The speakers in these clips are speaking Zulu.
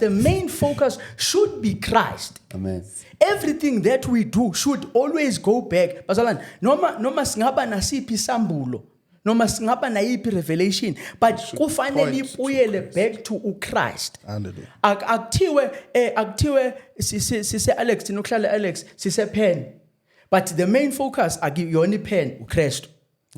The main focus should be Christ. Amen. Everything that we do should always go back. Bazalwane, noma singaba nasiphi isambulo, noma singaba nayiphi revelation, but kufanele ipuyele back to uChrist. Hallelujah. Akuthiwe sise Alex tinokuhlala Alex sise pen. But the main focus akuyona ipen uChrist.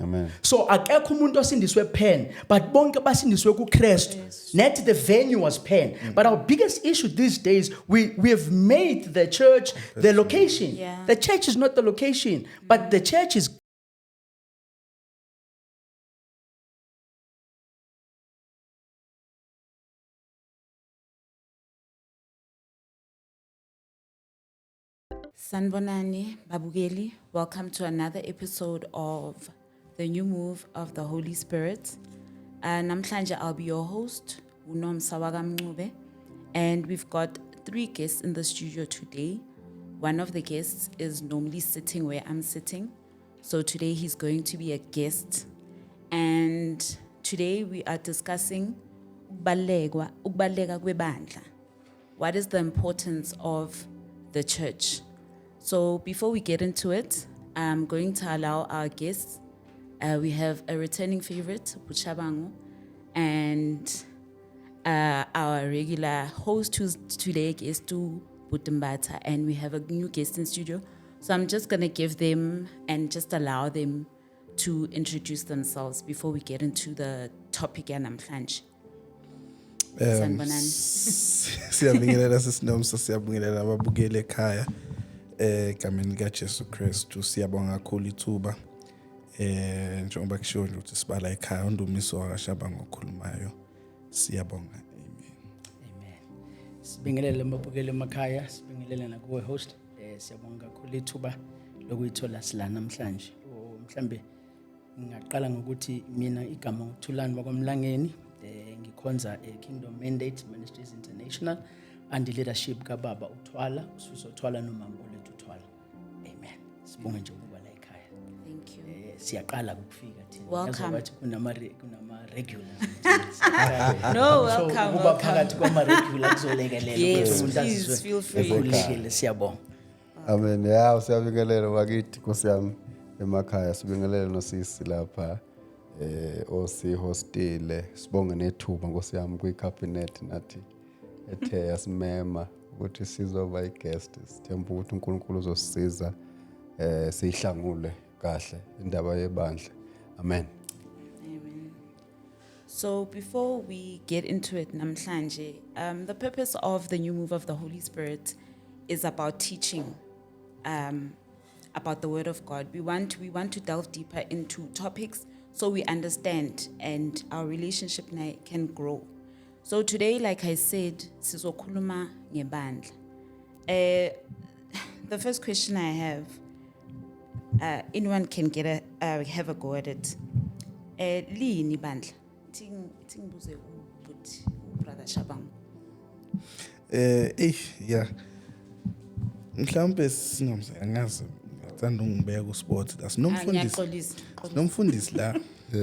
Amen. So akekho umuntu osindiswe pen, but bonke basindiswe kuKristu. Net the venue was pen. But our biggest issue these days, we have made the church the location. Yeah. The church is not the location, but the church is Sanbonani, Babugeli, welcome to another episode of The New Move of the Holy Spirit. Namhlanje I'll be your host, Unom Sawagamngube, and we've got 3 guests in the studio today. One of the guests is normally sitting where I'm sitting, so today he's going to be a guest. And today we are discussing ukubaleka kwebandla. What is the importance of the church? So before we get into it, I'm going to allow our guests. We have a returning favorite, Buchabango, and our regular host who's today guest to Butambata, and we have a new guest in studio. So I'm just going to give them and just allow them to introduce themselves before we get into the topic and namhlanje. Sanibonani. Siyabingelela sisinomsa, siyabingelela ababukeli ekhaya egameni likaJesu Kristu. Siyabonga kakhulu ithuba njengoba kushiwo nje ukuthi sibala ekhaya undumiso wakashabango okhulumayo. Siyabonga. Amen. Sibingelele ababukeli emakhaya, sibingelele nakuwe host. Siyabonga kakhulu ithuba lokuyithola sila namhlanje. Mhlambe ngingaqala ngokuthi mina igama uThulani wakwamlangeni. Ngikhonza Kingdom Mandate Ministries International and the leadership kababa uThwala uSifiso Thwala noMambolethu Thwala. Amen. Sibonga nje ukuba la ekhaya. Thank you. Siyaqala ukufika thina. Welcome. Yazi kunama regulars. No, welcome. Kuba phakathi kwama regular kuzolekelela Yes, umuntu please, azizwe feel free. ekhulekile. Siyabonga. Amen. Yeah, siyabingelela wakithi Nkosi yami emakhaya, sibingelela nosisi lapha osi hostile. Sibonge nethuba Nkosi yami kwicabinet nathi ethe yasimema ukuthi sizoba i-guest. Sithemba ukuthi uNkulunkulu uzosisiza sihlangule kahle indaba yebandla. Amen. Amen. So before we get into it, namhlanje, the purpose of the new move of the Holy Spirit is about teaching about the Word of God. We want to delve deeper into topics so we understand and our relationship can grow. So today, like I said, sizokhuluma ngebandla. The first question I have, anyone can have a go at it. Lini bandla? Tingibuze ubuthi brother Shabang. Yeah. Mhlambe sinomsa angazi ngithanda ungibeka kusport. Asinomfundisi. Nomfundisi la.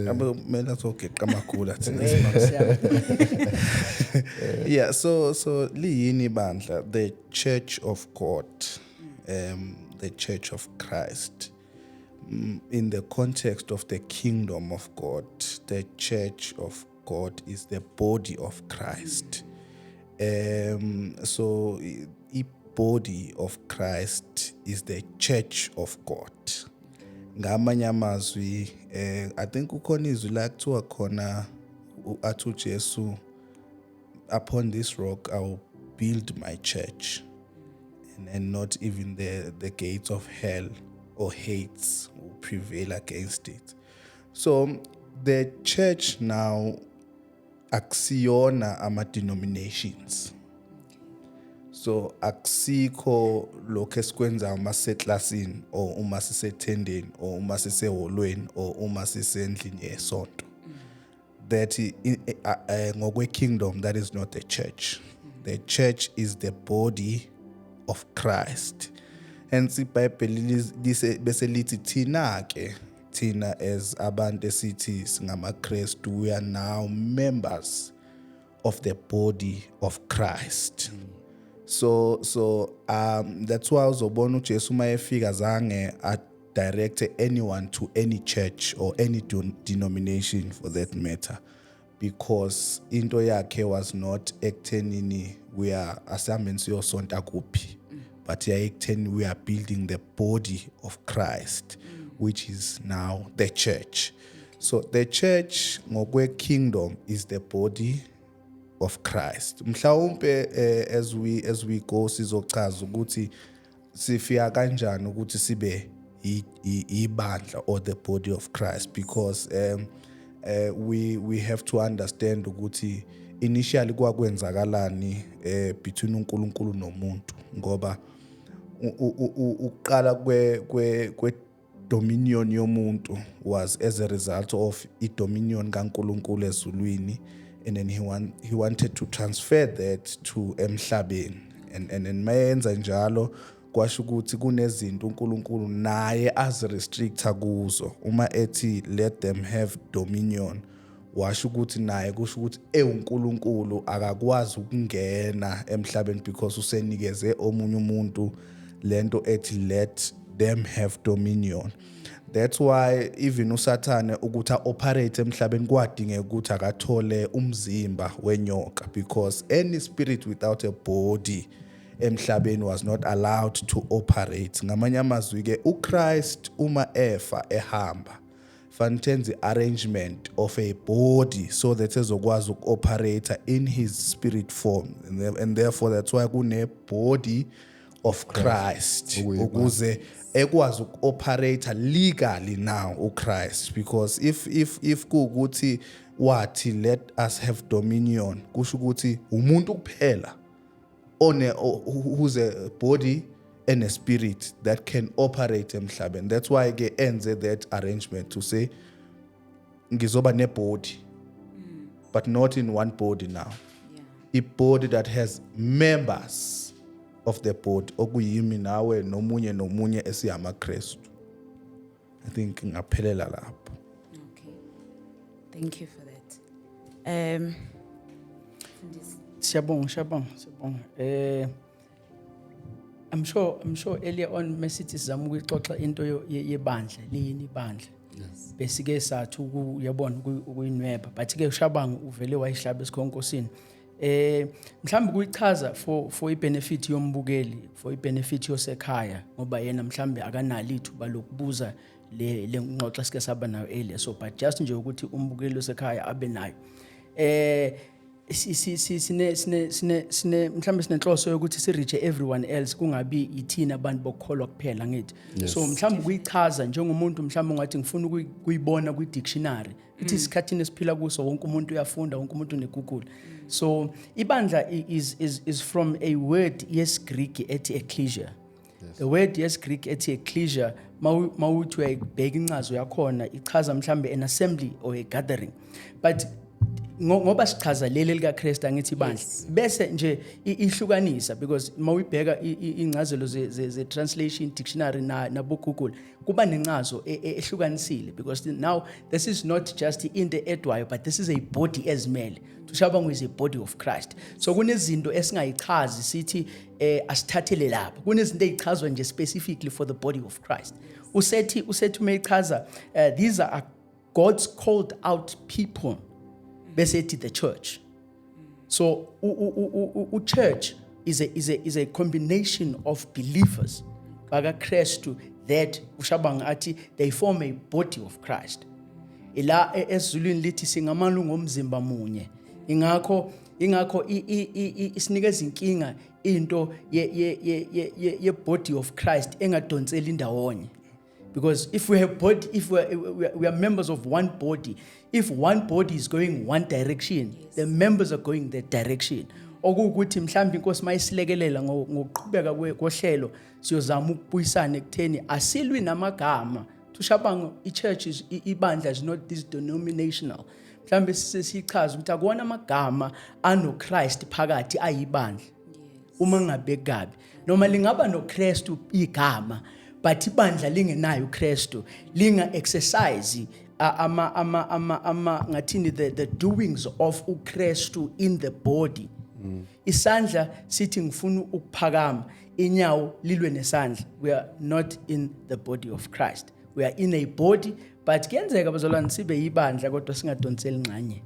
Abe kumele azogeqa amakhulu athina. Yeah, so liyini bandla, the Church of God, the Church of Christ. In the context of the kingdom of God, the Church of God is the body of Christ. So the body of Christ is the Church of God. Ngamanye amazwi I think ukhona izwi la kuthiwa khona athu Jesu, upon this rock I will build my church, and not even the gates of hell or hates will prevail against it. So the church now aksiyona ama denominations. So akusikho lokho esikwenza uma seklasini or uma sisethendeni or uma siseholweni or uma sisendlini yesonto. That ngokwe kingdom, that is not the church. The church is the body of Christ. Hence iBhayibheli bese lithi thina as abantu esithi singamaKristu, we are now members of the body of Christ. So that's why uzobona uJesu mayefika zange direct anyone to any church or any denomination for that matter, because into yakhe was not ekuthenini we are asamben siyosonta kuphi, but ekuthenini we are building the body of Christ, which is now the church. So the church ngokwe kingdom is the body of Christ. Mhlawumbe as we go sizochaza ukuthi sifika kanjani ukuthi sibe ibandla or the body of Christ, because we have to understand ukuthi initially kwakwenzakalani between uNkulunkulu nomuntu, ngoba uqala kwe dominion yomuntu was as a result of idominion kaNkulunkulu ezulwini, and then he wanted to transfer that to emhlabeni, and mayenza njalo kwasho ukuthi kunezinto uNkulunkulu naye azirestricta kuzo. Uma ethi let them have dominion, washo ukuthi naye kusho ukuthi uNkulunkulu akakwazi ukungena emhlabeni because usenikeze omunye umuntu lento ethi let them have dominion. That's why even uSathane ukuthi operate emhlabeni kwadingeka ukuthi akathole umzimba wenyoka, because any spirit without a body emhlabeni was not allowed to operate. Ngamanye amazwi ke uChrist uma efa ehamba fantenzi arrangement of a body so that ezokwazi ukuoperate in his spirit form, and therefore that's why kune body of Christ ukuze ekwazi ukuoperate legally now uChrist, because if kuukuthi wathi let us have dominion kusho ukuthi umuntu kuphela who's a body and a spirit that can operate emhlabeni. That's why ke enze that arrangement to say ngizoba ne body, but not in one body now. A body that has members of the body okuyimi nawe nomunye esiyamaKristu. I think ngaphelela lapho. Okay, thank you for that. Siyabonga. I'm sure earlier on mesithi sizama ukuyixoxa into yebandla liyini ibandla. Yes. Besike sathu uyabona ukuyinweba, but ke uShabanga uvele wayihlaba esikhonkosini. Mhlawumbe kuyichaza for ibenefit yombukeli, for ibenefit yosekhaya, ngoba yena mhlawumbe akanali ithuba lokubuza le ngxoxa sike saba nayo earlier, so but just nje ukuthi umbukeli osekhaya abe nayo. Sine mhlawumbe sinenhloso yokuthi si reach everyone else, kungabi ithina abantu bokholwa kuphela ngithi. So mhlawumbe kuyichaza njengomuntu mhlawumbe ngathi ngifuna ukuyibona kwi dictionary ukuthi isikhathini esiphila kuso wonke umuntu uyafunda, wonke umuntu uneGoogle. So ibandla is from a word yes Greek ethi ecclesia. The word yes Greek ethi ecclesia mawuthi uyayibheka incazo yakhona ichaza mhlawumbe an assembly or a gathering, but ngoba sichaza leli lika Christ angithi ibandla bese nje ihlukanisa, because mawuyibheka incazelo ze translation dictionary na bo Google kuba nencazo ehlukanisile, because now this is not just into edwayo, but this is a body ezimele. Tushabanga is a body of Christ. So kunezinto esingayichazi sithi asithathele lapha, kunezinto ezichazwa nje specifically for the body of Christ. Usethi umeyichaza these are God's called out people, bese the church. So church is a combination of believers baka Christu that ushabanga athi they form a body of Christ. Ila ezulwini lithi singamalungu omzimba munye. Ingakho isinikeza inkinga into ye body of Christ engadonsela indawonye. Because if we have body, if we are members of one body, if one body is going one direction, the members are going that direction. Okukuthi mhlawumbe inkosi mayisilekelela ngokuqhubeka kohlelo siyozama ukubuyisana ekutheni asilwi namagama. Tushabanga ichurch is ibandla is not this denominational. Mhlawumbe sisichaza ukuthi akuona amagama anoChrist phakathi ayibandla. Uma ngabe kabi noma lingaba noChrist igama, but ibandla lingenayo uKristu linga exercise ngathini the doings of uKristu in the body. Isandla sithi ngifuna ukuphakama, inyawo lilwe nesandla. We are not in the body of Christ. We are in a body, but kuyenzeka bazalwane sibe ibandla kodwa singadonseli ngxanye.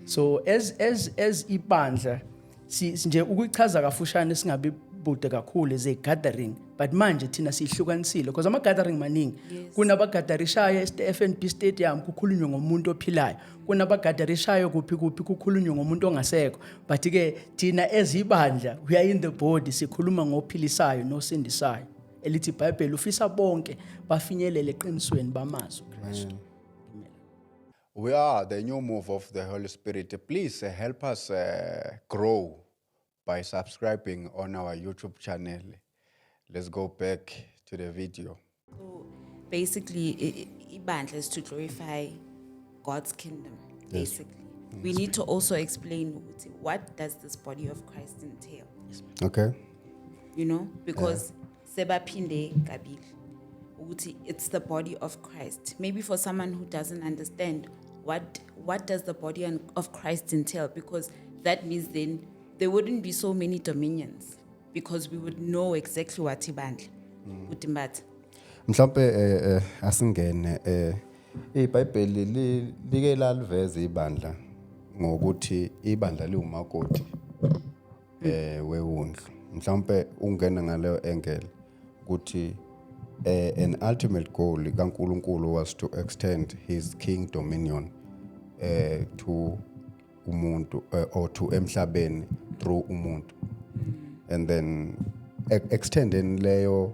So as ibandla nje ukuchaza kafushane singabi bude kakhulu as a gathering, but manje thina sihlukanisile because ama gathering maningi. Kunabagatherishayo e-FNB Stadium kukhulunywe ngomuntu ophilayo, kunabagatherishayo kuphi kukhulunywe ngomuntu ongasekho, but ke thina ezibandla we are in the body sikhuluma ngophilisayo nosindisayo elithi iBhayibheli ufisa bonke bafinyelele eqinisweni bamazwi uKristu. We are the new move of the Holy Spirit. Please help us grow by subscribing on our YouTube channel. Let's go back to the video. So basically, ibandla is to glorify God's kingdom, basically. We need to also explain what does this body of Christ entail. Okay. You know, because sebaphinde kabili ukuthi it's the body of Christ. Maybe for someone who doesn't understand what does the body of Christ entail, because that means then there wouldn't be so many dominions, because we would know exactly what ibandla would imbatha. Mhlawumbe asingene iBhayibheli like laliveza ibandla ngokuthi ibandla liwumakoti wewundlu. Mhlawumbe ungena ngaleyo angle ukuthi an ultimate goal kaNkulunkulu was to extend his king dominion to umuntu or to emhlabeni through umuntu, and then extending leyo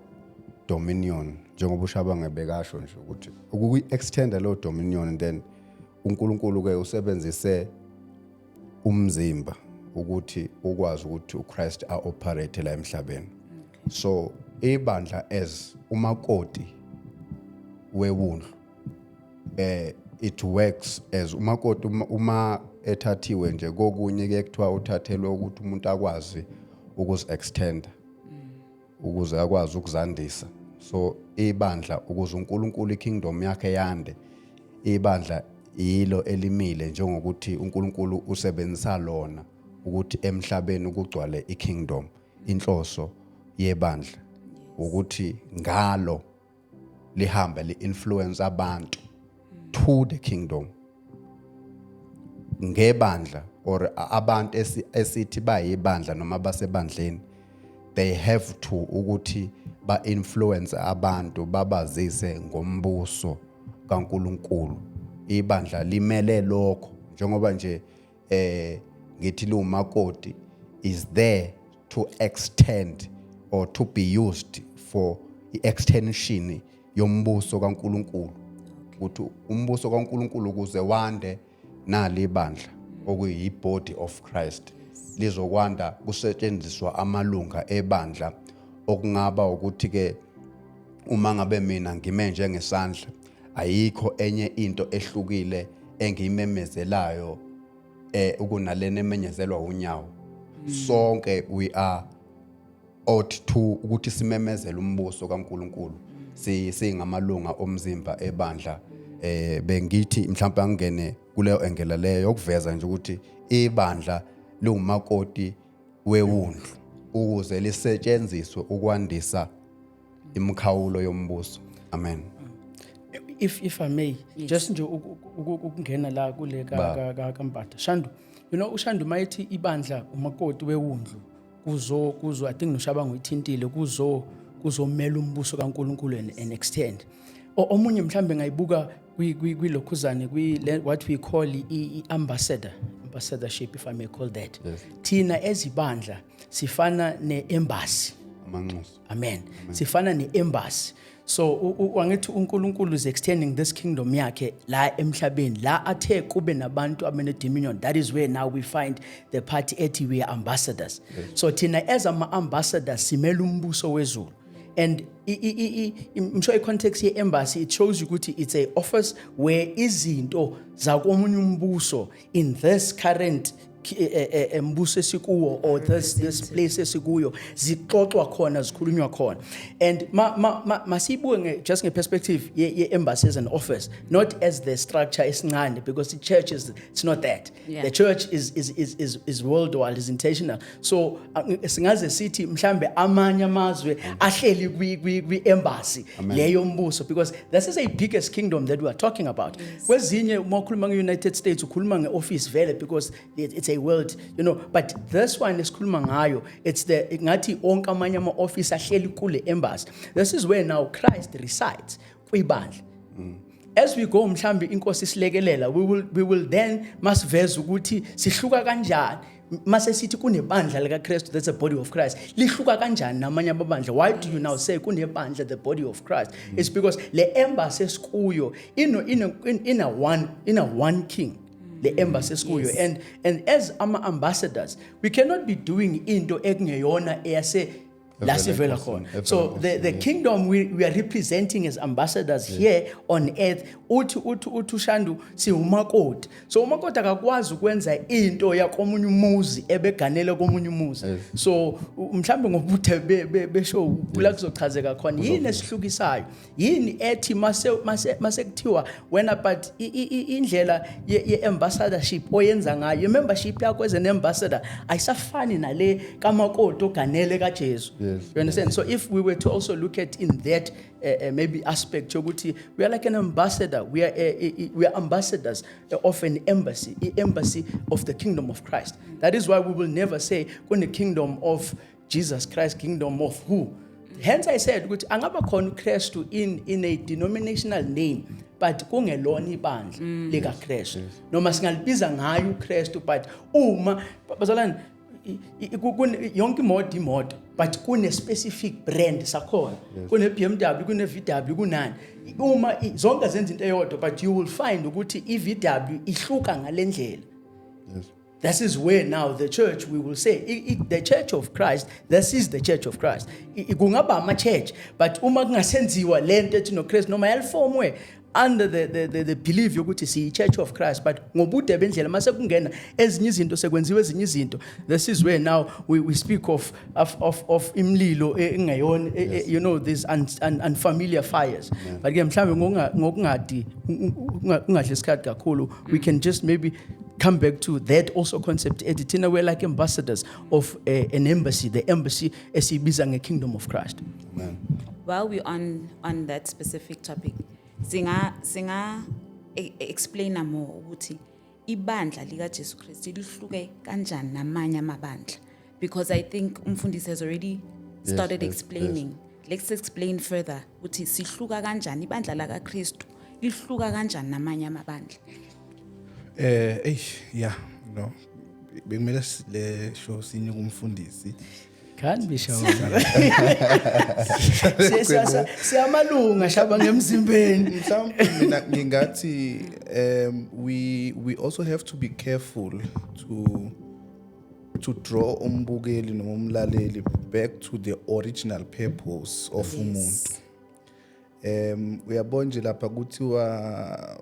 dominion njengoba uShabanga bekasho nje ukuthi uku-extend leyo dominion, then uNkulunkulu ke usebenzise umzimba ukuthi ukwazi ukuthi uChrist a-operate la emhlabeni. So ibandla as umakoti wewundlu it works as umakoti uma ethathiwe nje kokunye ke kuthiwa uthathelwe ukuthi umuntu akwazi ukuzi-extenda ukuze akwazi ukuzandisa. So ibandla ukuze uNkulunkulu ikingdom yakhe yande, ibandla yilo elimile njengokuthi uNkulunkulu usebenzisa lona ukuthi emhlabeni ukugcwale ikingdom. Inhloso yebandla ukuthi ngalo lihambe li-influence abantu to the kingdom. Ngebandla or abantu esithi bayibandla noma basebandleni, they have to ukuthi ba-influence abantu babazise ngombuso kaNkulunkulu. Ibandla limele lokho njengoba nje ngithi lumakoti is there to extend or to be used for extension yombuso kaNkulunkulu. Ukuthi umbuso kaNkulunkulu kuze wande nali bandla okuyi body of Christ lizokwanda kusetshenziswa amalunga ebandla, okungaba ukuthi ke uma ngabe mina ngime njengesandla ayikho enye into ehlukile engiyimemezelayo ukunalena emenyezelwa unyawo. Sonke we are ought to ukuthi simemezele umbuso kaNkulunkulu singamalunga omzimba ebandla. Bengithi mhlawumbe angene kuleyo engela leyo yokuveza nje ukuthi ibandla liwumakoti wewundlu ukuze lisetshenziswe ukwandisa imkhawulo yombuso. Amen. If I may, just nje ukungena la kule kaMpatha Shandu, you know uShandu mayithi ibandla umakoti wewundlu kuzo I think noShabanga uyithintile kuzomela umbuso kaNkulunkulu and extend. Omunye mhlambe ngayibuka kwilokhuzane what we call ambassadorship, if I may call that. Yes. Thina ezibandla sifana ne-embassy. Amanxusa. Amen. Sifana ne-embassy. So wangithi uNkulunkulu is extending this kingdom yakhe la emhlabeni la athe kube nabantu abene dominion. That is where now we find the party ethi we are ambassadors. Yes. So thina as ama-ambassadors simela umbuso wezulu. And I'm sure in context here embassy, it shows you ukuthi it's a office where izinto zakomunye umbuso in this current embuso esikuwo or this place esikuyo zixoxwa khona zikhulunywa khona. And masibuke just ngeperspective ye-embassy as an office, not as the structure esincane, because the church it's not that. Yeah. The church is worldwide, is intentional. So singaze sithi mhlambe amanye amazwe ahleli kwi-embassy leyo mbuso, because this is a biggest kingdom that we are talking about. Kwezinye uma ukhuluma nge-United States ukhuluma nge-office vele because it's a world, but this one esikhuluma ngayo, it's the ngathi onke amanye ama-office ahleli kule embassy. This is where now Christ resides kwibandla. As we go mhlambi inkosi silekelela, we will then masiveza ukuthi sihluka kanjani mase sithi kunebandla lika Christ, that's a body of Christ, lihluka kanjani namanye amabandla. Why do you now say kunebandla the body of Christ? It's because le embassy esikuyo in a one king, the embassy esikuyo. And as ambassadors, we cannot be doing into ekungeyona eyase la sivela khona. So the kingdom we are representing as ambassadors here on earth, uthi Shandu si umakoti. So umakoti akakwazi ukwenza into yakomunye umuzi ebeganele komunye umuzi. So mhlambe ngobuthe besho kula kuzochazeka khona yini esihlukisayo, yini ethi mase kuthiwa wena but indlela ye-ambassadorship oyenza ngayo, i-membership yakho as an ambassador ayisafani nale kamakoti oganele kaJesu. You understand? So if we were to also look at in that maybe aspect, we are like an ambassador. We are ambassadors of an embassy, the embassy of the kingdom of Christ. That is why we will never say, "When the kingdom of Jesus Christ, kingdom of who?" Hence, I said, "Angaba khona uKristu in a denominational name, but kungelona ibandla lika Kristu. Noma singalibiza ngayo uKristu, but uma bazalwane yonke imoto, but kune specific brand sakhona, kune BMW, kune VW, kunani. Uma zonke zenza into eyodwa, but you will find ukuthi iVW ihluka ngalendlela. This is where now the church, we will say, the church of Christ, this is the church of Christ. Kungaba ama-church, but uma kungasenziwa lento ethi noKristu noma yaliformwe under the belief yokuthi siyi church of Christ, but ngobude bendlela mase kungena ezinye izinto sekwenziwe ezinye izinto. This is where now we speak of imlilo engayona, these unfamiliar fires. But again mhlambe ngokungadi ungadli isikhathi kakhulu, we can just maybe come back to that also concept. Editina, we're like ambassadors of an embassy, the embassy esibiza nge-kingdom of Christ. Amen. While we're on that specific topic, singa explain more ukuthi ibandla lika Jesu Kristu lihluke kanjani namanye amabandla, because I think umfundisi has already started explaining. Let's explain further ukuthi sihluka kanjani ibandla laka Kristu lihluka kanjani namanye amabandla. Bekumele le show sinye kumfundisi. Can't be sure. Siyamalunga shaba ngemzimbeni. Mhlawumbe mina ngingathi we also have to be careful to draw umbukeli noma umlaleli back to the original purpose of umuntu. Uyabona nje lapha kuthiwa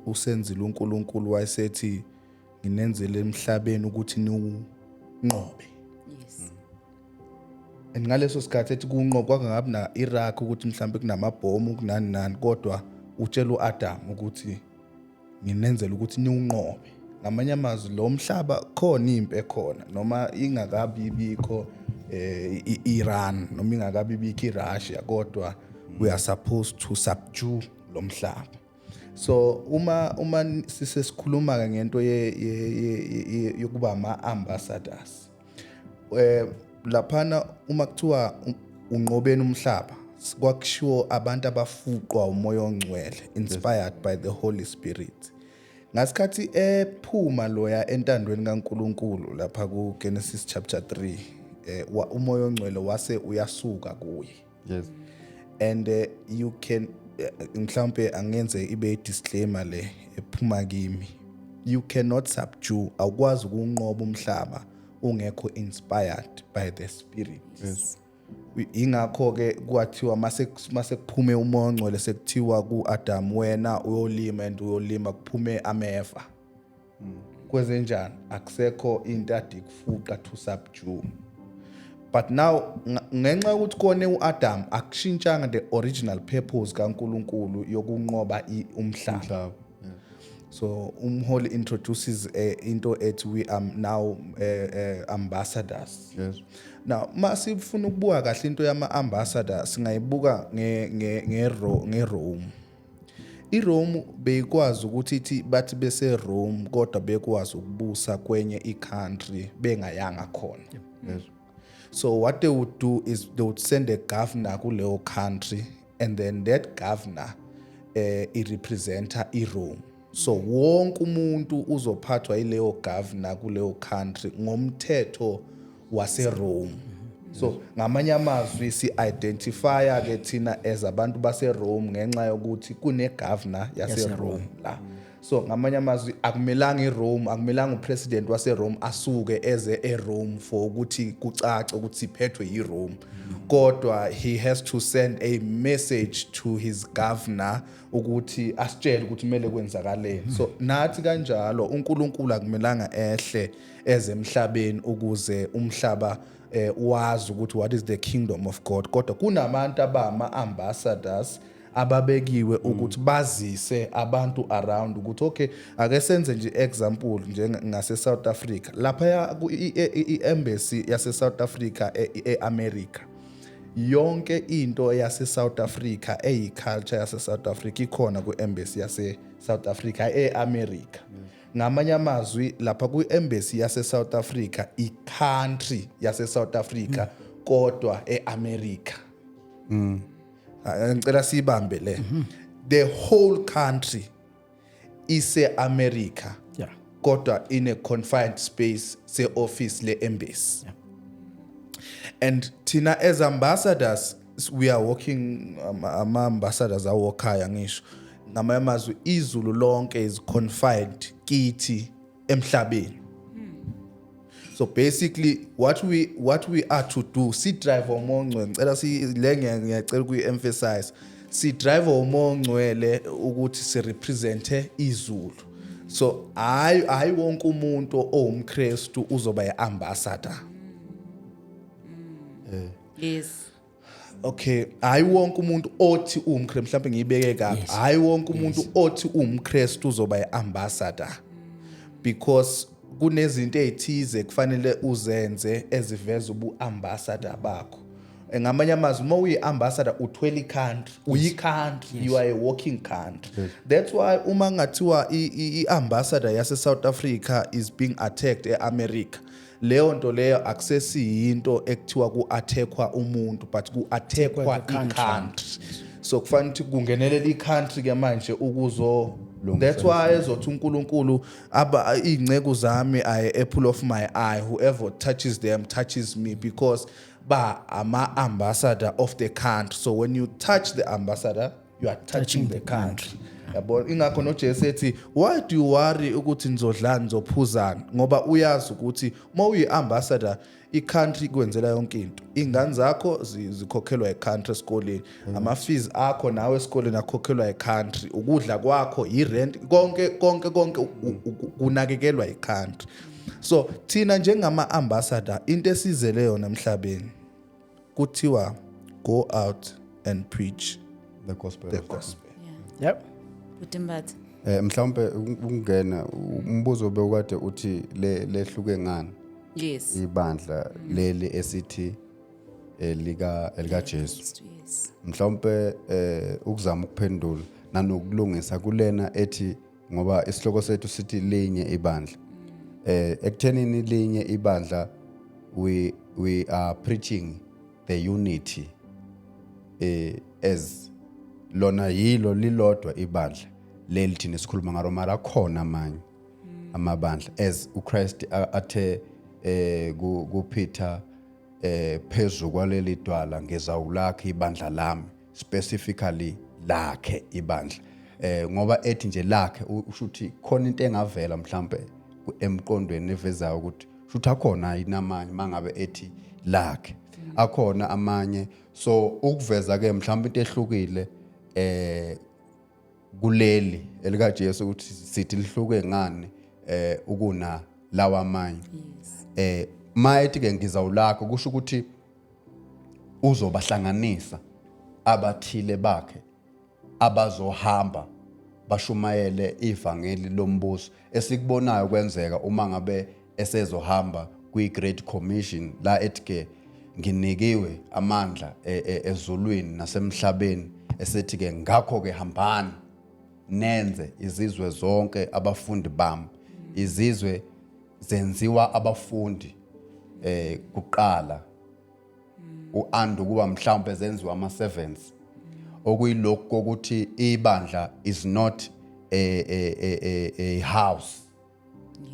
usenzile uNkulunkulu wayesethi nginenzele emhlabeni ukuthi niunqobe. Yes. And ngaleso sikhathi ethi kunqoba kwangabi na Iraq ukuthi mhlambe kunamabhomu kunani kodwa utshela uAdam ukuthi nginenzele ukuthi niunqobe. Ngamanye amazwi lo mhlaba khona impi ekhona noma ingakabi ibikho iIran noma ingakabi ibikho iRussia, kodwa we are supposed to subdue lo mhlaba. So uma sisesikhuluma ngento yokuba ama-ambassadors, laphana uma kuthiwa unqobeni umhlaba kwakushiwo abantu abafuqwa umoya ongcwele, inspired by the Holy Spirit. Ngasikhathi ephuma loya entandweni kaNkulunkulu lapha ku Genesis chapter 3, umoya ongcwele wase uyasuka kuye. Yes. And you can mhlawumbe angenze ibe disclaimer le ephuma kimi, you cannot subdue, awukwazi ukunqoba umhlaba ungekho inspired by the Spirit. Yes. Ingakho ke kwathiwa mase kuphume umoya ongcwele sekuthiwa kuAdam wena uyolima and uyolima kuphume ameva. kwezenjani akusekho into ade kufuqa to subdue. But now ngenxa yokuthi kone uAdam akushintshanga the original purpose kaNkulunkulu yokunqoba umhlaba. So umholi introduces into ethi we are now ambassadors. Yes. Now masifuna ukubuka kahle into yama ambassadors singayibuka ngeRome. iRome beyikwazi ukuthi ithi bathi bese Rome kodwa bekwazi ukubusa kwenye icountry bengayanga khona. Yes. So what they would do is they would send a governor kuleyo country, and then that governor representa iRome. So wonke umuntu uzophathwa ileyo governor kuleyo country ngomthetho waseRome. So ngamanye amazwi si-identifya ke thina as abantu baseRome ngenxa yokuthi kune-governor yaseRome la. So ngamanye amazwi akumelanga iRome, akumelanga upresident waseRome asuke eze eRome for ukuthi kucace ukuthi siphethwe yiRome. Kodwa he has to send a message to his governor ukuthi asitshele ukuthi kumele kwenzakaleni. So nathi kanjalo uNkulunkulu akumelanga ehle ezemhlabeni ukuze umhlaba wazi ukuthi what is the kingdom of God. Kodwa kunabantu abama-ambassadors ababekiwe ukuthi bazise abantu around ukuthi okay ake senze nje example ngase South Africa lapha i-embassy yase South Africa eAmerica. Yonke into yase South Africa culture yase South Africa ikhona ku-embassy yase South Africa eAmerica. Ngamanye amazwi lapha ku-embassy yase South Africa i-country yase South Africa kodwa eAmerica. Ngicela sibambe le. The whole country ise-America. Yeah. Kodwa in a confined space se-office le-embassy. Yeah. And tina as ambassadors we are working ama-ambassadors awokhaya ngisho ngamanye amazwi izulu lonke is confined kithi emhlabeni. So basically what we are to do si drive omongcwele ngicela ngiyacela kuyi-emphasize si drive omongcwele ukuthi si represente izulu. So hayi wonke umuntu owumKristu uzoba yi-ambassador. Yes. Okay, hayi wonke umuntu othi uMkristu mhlawumbe ngiyibeke kabi. Hayi wonke umuntu othi uMkristu uzoba yiambassador. Because kunezinto ezithize kufanele uzenze eziveza ubuambassador bakho. Ngamanye amazwi uma uyiambassador uthwele icountry, uyi-country, you are a walking country. That's why uma ngathiwa i-ambassador yase South Africa is being attacked eAmerica. Leyo nto leyo akusesiyinto ekuthiwa ku-attackwa umuntu but ku-attackwa i-country. So kufanele ukuthi kungenelela i-country ke manje ukuzo. That's why ezothi uNkulunkulu iy'ngceku zami are apple of my eye, whoever touches them touches me, because ba ama-ambassador of the country. So when you touch the ambassador you are touching the country. Yabo ingakho noJesu ethi why do you worry ukuthi nizodlani nizophuzana, ngoba uyazi ukuthi uma uyi-ambassador i-country kwenzela yonke into. Iy'ngane zakho zikhokhelwa i-country esikoleni, ama-fees akho nawe esikoleni akhokhelwa i-country, ukudla kwakho i-rent, konke kunakekelwa i-country. So thina njengama-ambassador into esizele yona emhlabeni kuthiwa go out and preach The gospel. Yep. Utimbathi. Mhlawumbe ungena umbuzo bekade uthi lehluke ngani Yes. ibandla leli esithi elika Jesu. Yes. Mhlawumbe ukuzama ukuphendula nanokulungisa kulena ethi ngoba isihloko sethu sithi linye ibandla. Ekuthenini linye ibandla we are preaching the unity as lona yilo lilodwa ibandla leli thina sikhuluma ngalo, mara khona amanye amabandla as uChrist athe kuPeter phezulu kwaleli dwala ngezawulakha ibandla lami, specifically lakhe ibandla. Ngoba ethi nje lakhe ushuthi khona into engavela mhlambe emqondweni evezayo ukuthi shuthi akhona inamanye mangabe ethi lakhe akhona amanye. So ukuveza ke mhlambe into ehlukile kuleli elika Jesu ukuthi sithi lihluke ngani ukuna lawa amanye. Yes. Mayethi ke ngizawulakho kusho ukuthi uzobahlanganisa abathile bakhe abazohamba bashumayele ivangeli lombuso esikubonayo kwenzeka uma ngabe esezohamba kwi-Great Commission la ethi ke nginikiwe amandla ezulwini nasemhlabeni esethi ke ngakho ke hambani nenze izizwe zonke abafundi bami. Izizwe zenziwa abafundi kuqala uandu kuba mhlawumbe zenziwa ama-servants okuyilokho kokuthi ibandla is not a house.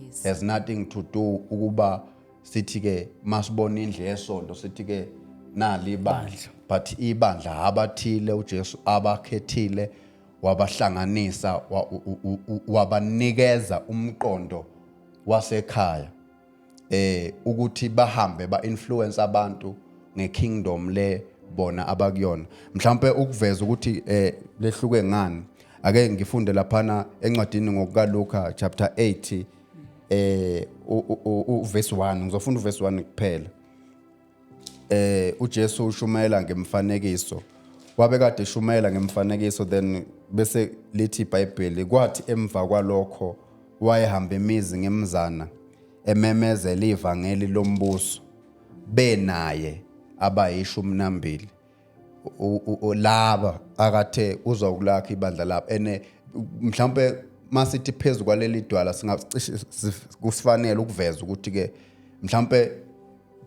Yes. Has nothing to do ukuba sithi ke masibona indle yesonto sithi ke nali ibandla, but ibandla abathile uJesu abakhethile wabahlanganisa wabanikeza umqondo wasekhaya ukuthi bahambe ba-influence abantu ngekingdom le bona abakuyona. Mhlawumbe ukuveza ukuthi lehluke ngani ake ngifunde laphana encwadini ngokukaLuka chapter 8 uverse 1 ngizofunda uverse 1 kuphela. uJesu ushumayela ngemfanekiso wabekade eshumayela ngemfanekiso then bese lithi iBhayibheli kwathi emva kwalokho wayehamba imizi ngemizana ememezela ivangeli lombuso benaye abayishumi nambili laba akathe uzokulakha ibandla lapha ene mhlawumbe masithi phezulu kwaleli dwala singacishe kusifanele ukuveza ukuthi ke mhlawumbe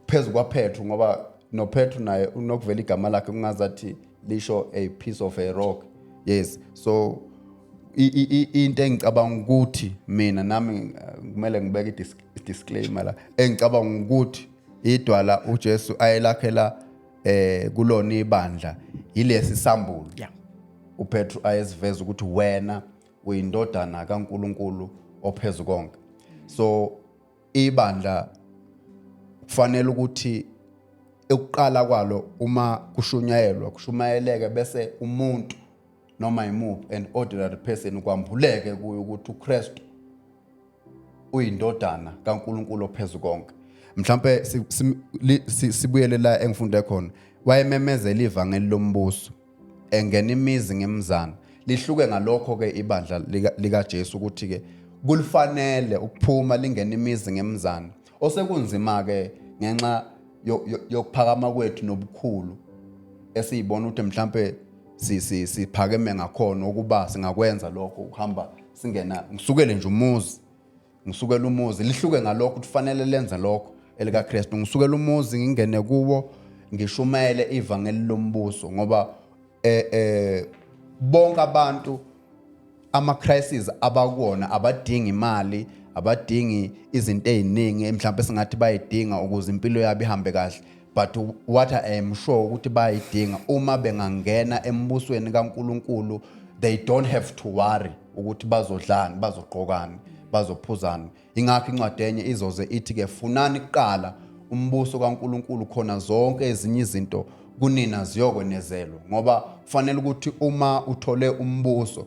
phezulu kwaPetru ngoba noPetru naye unokuvela igama lakhe kungazathi lisho a piece of a rock. Yes, so into engicabanga ukuthi mina nami kumele ngibeke disclaimer la engicabanga ukuthi idwala uJesu ayelakhela kulona ibandla yilesi sambulo. Yeah. uPetru ayesiveza ukuthi wena uyindodana kaNkuluNkulu ophezulu konke. So ibandla kufanele ukuthi ekuqala kwalo uma kushumayeleke bese umuntu noma imuphi an ordinary person kwambuleke kuyo ukuthi uKristu uyindodana kaNkuluNkulu ophezulu konke. Mhlawumbe sibuyele la engifunde khona wayememezela ivangeli lombuso engena imizi ngemizana lihluke ngalokho ke ibandla likaJesu ukuthi ke kulifanele ukuphuma lingena imizi ngemizana osekunzima ke ngenxa yokuphakama kwethu nobukhulu esiyibona ukuthi mhlawumbe siphakeme ngakhona ukuba singakwenza lokho ukuhamba singena ngisukele nje ngisukela umuzi lihluke ngalokho ukuthi fanele lenze lokho elikaKristu ngisukela umuzi ngingene kuwo ngishumayele ivangeli lombuso ngoba bonke abantu ama-crisis abakuona abadingi imali abadingi izinto eziningi mhlawumbe singathi bayidinga ukuze impilo yabo ihambe kahle but what I am sure ukuthi bayidinga uma bengangena embusweni kaNkuluNkulu they don't have to worry ukuthi bazodlani bazogqokani bazophuzana. Ingakho incwadi enye izoze ithi ke funani kuqala umbuso kaNkuluNkulu khona zonke ezinye izinto kunina ziyokwenezelwa ngoba kufanele ukuthi uma uthole umbuso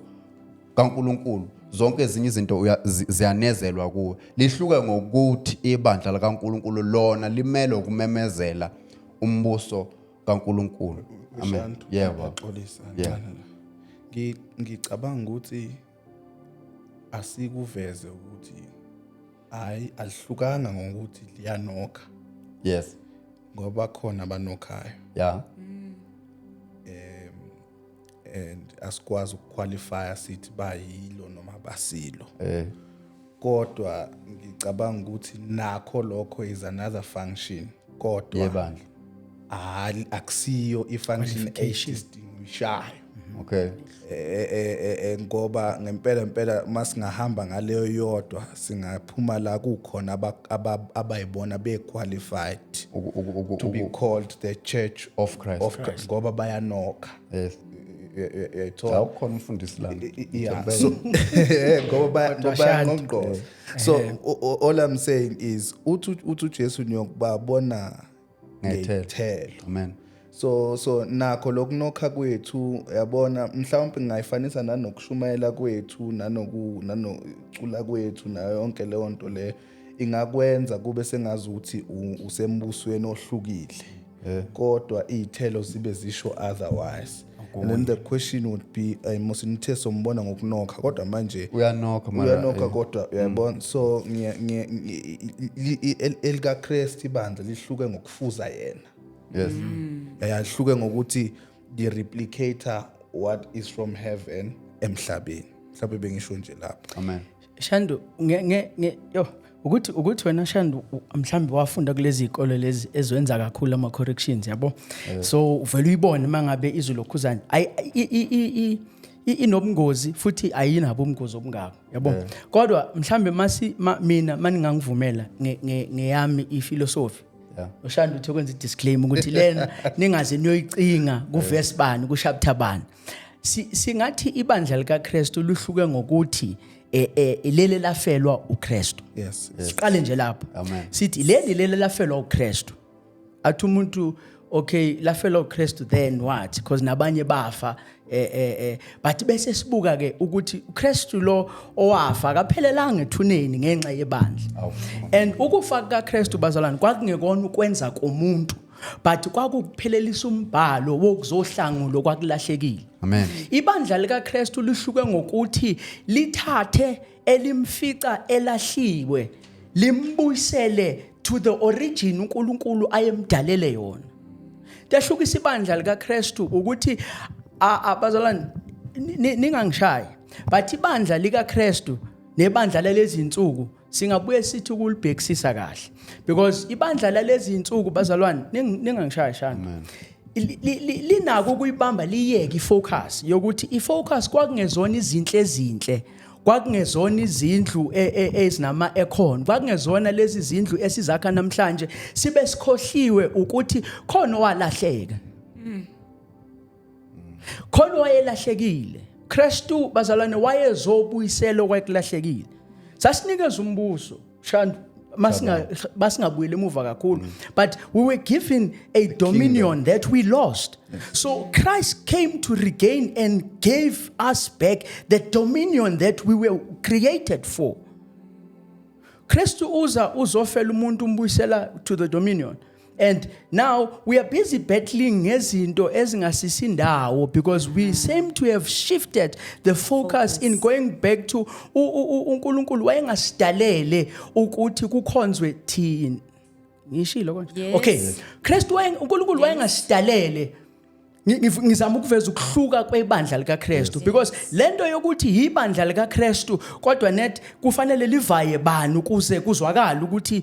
kaNkuluNkulu zonke ezinye izinto ziyanezelwa kuwe. Lihluke ngokuthi ibandla lakaNkuluNkulu lona limele ukumemezela umbuso kaNkuluNkulu. Amen. Yebo. Yeah. Ngicabanga ukuthi asikuveze ukuthi hayi alihlukanga ngokuthi liyanokha. Yes. Ngoba khona abanokhayo. Yeah. And asikwazi ukuqualify sithi bayilo noma basilo. Kodwa ngicabanga ukuthi nakho lokho is another function kodwa yebandla akusiyo ifunction edistinguishayo. Okay. Ngoba ngempela masingahamba ngaleyo yodwa singaphuma la kukhona abayibona bequalified to be called the Church of Christ. Ngoba bayanokha. Yes. Awukhona umfundisi la. Yeah. So ngoba bayangqongqoza. So all I'm saying is uthi Jesu nyokubabona ngethelo. Amen. so nakho lokunokha kwethu yabona mhlawumbe ngayifanisa nanokushumayela kwethu nanocula kwethu nayo yonke leyo nto le ingakwenza kube sengazi ukuthi usembusweni ohlukile kodwa izithelo zibe zisho otherwise. And then the question would be musinithe sombona ngokunokha kodwa manje uyanokha kodwa uyabona so elika Christ ibandla lihluke ngokufuza yena. Yes. Yahluke ngokuthi the replicator what is from heaven emhlabeni. Mhlawumbe bengisho nje lapho. Amen. Shandu ukuthi wena Shandu mhlambi wafunda kulezi izikole lezi ezwenza kakhulu ama corrections yabo. So uvela uyibone mangabe izulokhuzana inobungozi futhi ayinabo ubungozi obungako yabo. Kodwa mhlambe mina maningangivumela ngeyami iphilosophy. Ushandu uthi kwenza disclaimer ukuthi lena ningaze niyoyicinga kuverse bani ku chapter bani. Singathi ibandla lika Kristu luhluke ngokuthi lele lafelwa uKristu. Yes. Siqale nje lapho. Amen. Sithi lele lafelwa uKristu. Athi umuntu okay lafelwa uKristu then what? Because nabanye bafa but bese sibuka ke ukuthi uKristu lo owafa akaphelelanga ethuneni ngenxa yebandla. And ukufa kaKristu bazalwane kwakungekona ukwenza komuntu but kwakuphelelisa umbhalo wokuzohlangulo kwakulahlekile. Amen. Ibandla lika Kristu lihluke ngokuthi lithathe elimfica elahliwe limbuyisele to the origin uNkulunkulu ayemdalele yona. Tahlukisa ibandla lika Kristu ukuthi abazalwane ningangishayi but ibandla lika Kristu nebandla lalezi insuku singabuye sithi ukulibhekisisa kahle because ibandla lalezi insuku bazalwane ningangishayi shana linako ukuyibamba liyeke ifocus yokuthi ifocus kwakungezona izinhle ezinhle kwakungezona izindlu ezinama aircon kwakungezona lezi zindlu esizakha namhlanje sibe sikhohliwe ukuthi khona walahleka khona wayelahlekile Kristu bazalwane wayezobuyisela kwakulahlekile sasinikeza umbuso shandu masingabuyele emuva kakhulu but we were given a dominion that we lost. So Christ came to regain and gave us back the dominion that we were created for. Kristu uzofela umuntu umbuyisela to the dominion. And now we are busy battling ngezinto ezingasisi ndawo because we seem to have shifted the focus in going back to uNkulunkulu wayengasidalele ukuthi kukhonzwe thina. Ngishilo konje. Okay. Kristu uNkulunkulu wayengasidalele ngizama ukuveza ukuhluka kwebandla lika Kristu because lento yokuthi ibandla lika Kristu kodwa net kufanele livaye bani ukuze kuzwakala ukuthi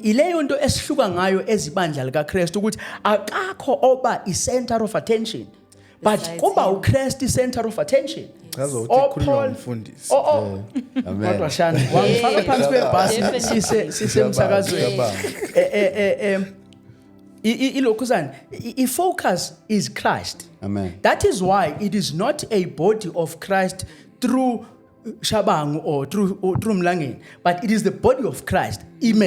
ileyo nto esihluka ngayo ezibandla lika Kristu ukuthi akakho oba i-center of attention but kuba uKristu i-center of attention. Chaza ukuthi ikhuluma umfundisi. Amen. Kodwa shana wangifaka phansi kwebhasi sisemsakazweni. Ilokhuzana i-focus is Christ. Amen. That is why it is not a body of Christ through Shabangu or through Mlangeni, but it is the body of Christ. And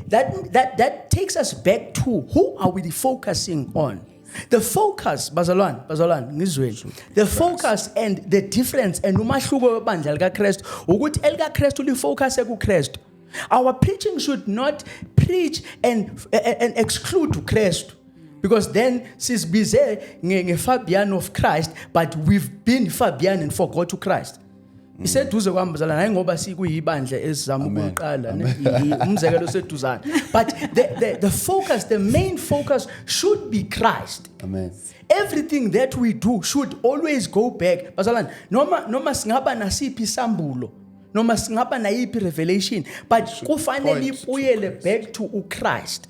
that takes us back to who are we focusing on? The focus, Bazalan, ngizweli. The focus and the difference and umahluko webandla lika Kristu ukuthi elika Kristu lifocus ku Kristu. Our preaching should not preach and exclude Kristu. Because then sisibize ngeFabian of Christ but we've been Fabian and forgot to Christ. Iseduze kwambazalana hayi ngoba sikuyibandla ezizama ukuqala umzekelo seduzana but the focus the main focus should be Christ. Amen. Everything that we do should always go back bazalana noma singaba nasiphi isambulo noma singaba nayipi revelation but kufanele ipuyele back to uChrist.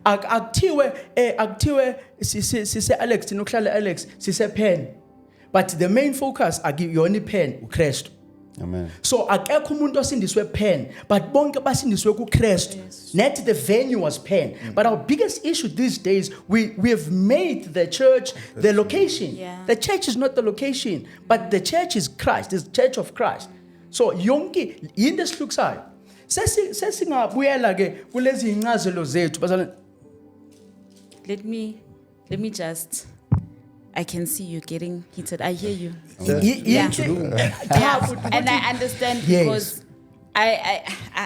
Akuthiwe sise Alex nokuhlala Alex sise pen but the main focus akuyona ipen uChrist. Amen. So akekho umuntu osindiswe pen but bonke basindiswe kuChrist. Net the venue was pen but our biggest issue these days we have made the church the location. The church is not the location but the church is Christ, the church of Christ. So yonke into esihluksayo sesingabuyela ke kulezi incazelo zethu bazalwane. Let me just, I can see you getting heated. I hear you. Yeah. Yeah, and I understand Yes. because I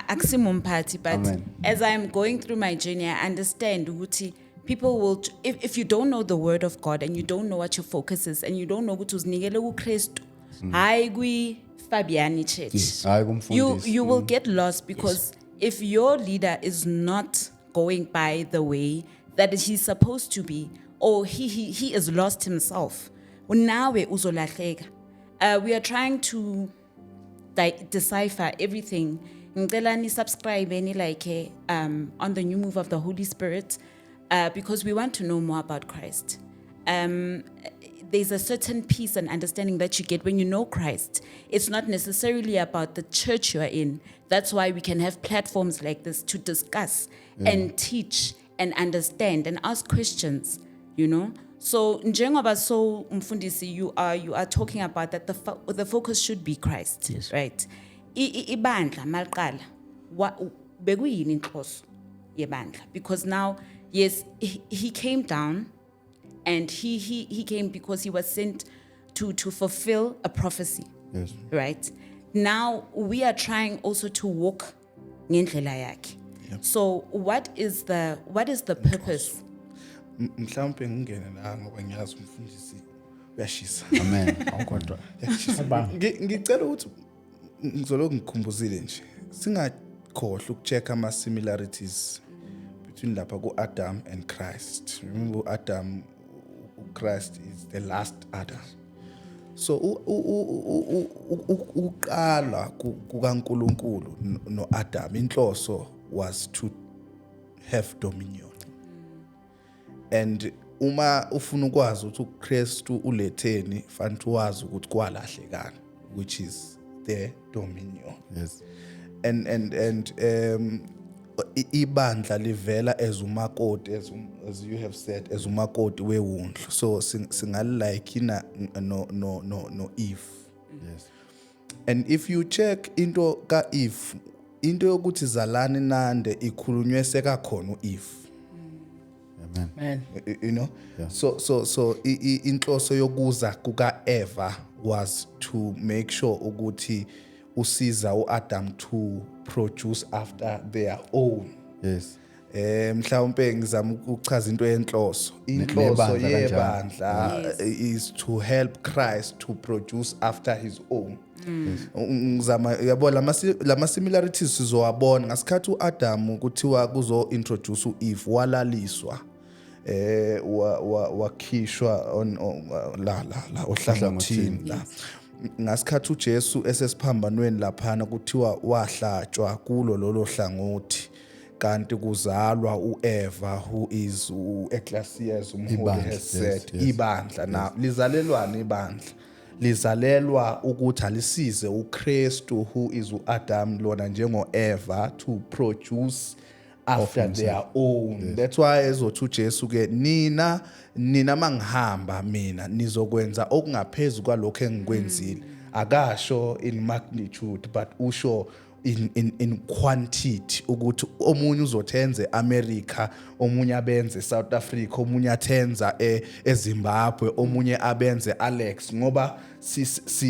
akusimumphathi, but Amen. as I'm going through my journey, I understand ukuthi people will, if you don't know the word of God and you don't know what your focus is and you don't know ukuthi uzinikele kuKristu, hayi kwi Fabiani Church, Hayi kumfundisi. you will get lost because if your leader is not going by the way that he's supposed to be, or he is lost himself, nawe uzolahleka. We are trying to decipher everything. Ngicela ni subscribe and like on the new move of the Holy Spirit, because we want to know more about Christ. There's a certain peace and understanding that you get when you know Christ. It's not necessarily about the church you're in. That's why we can have platforms like this to discuss and teach and understand and ask questions, you know. So njengoba so mfundisi, you are talking about that the focus should be Christ, Yes. right? Ibandla maliqala bekuyini inhloso yebandla, because now yes he came down and he came because he was sent to fulfill a prophecy. Yes. Right? Now we are trying also to walk ngendlela yakhe. So what is the purpose? Mhlawumbe ngingene la ngoba ngiyazi umfundisi uyashisa. Amen. Awukodwa. Uyashisa. Ngicela ukuthi ngizoloku ngikhumbuzile nje singakhohle ukucheck ama similarities between lapha ku-Adam and Christ. Remember Adam, Christ is the last Adam. So uqala kukaNkulunkulu no-Adam, inhloso was to have dominion. And uma ufuna ukwazi ukuthi uKristu uletheni, fanele wazi ukuthi kwalahlekana, which is the dominion. Yes. And ibandla livela as umakoti, as you have said, as umakoti wewundlu. So singalike no Eve. Yes. And if you check into ka Eve, into yokuthi zalane nande ikhulunywe sekakhona uEve. Amen. Man. You know. Yeah. So inhloso yokuza kuka Eva was to make sure ukuthi usiza uAdam to produce after their own. Yes. Mhlawumbe ngizama ukuchaza into yenhloso. Inhloso nebandla kanjalo. yebandla is to help Christ to produce after his own. Ngizama yabo lama similarities sizowabona ngasikhathi uAdam kuthiwa kuzo introduce uEve walaliswa wakhishwa on la ohlangothini la. Ngasikhathi uJesu esesiphambanweni laphana kuthiwa wahlatshwa kulo lolo hlangothi, kanti kuzalwa uEva who is uEcclesiastes umholi Ibandla, has said yes. ibandla. Now lizalelwana ibandla, lizalelwa ukuthi alisize uKristu who is uAdam lona njengoEva to produce after their own. Yes. That's why ezothi uJesu ke nina mangihamba mina nizokwenza okungaphezulu kwalokho engikwenzile. Akasho in magnitude but usho in quantity, ukuthi omunye uzothenze America, omunye abenze South Africa, omunye athenza eZimbabwe, omunye abenze Alex, ngoba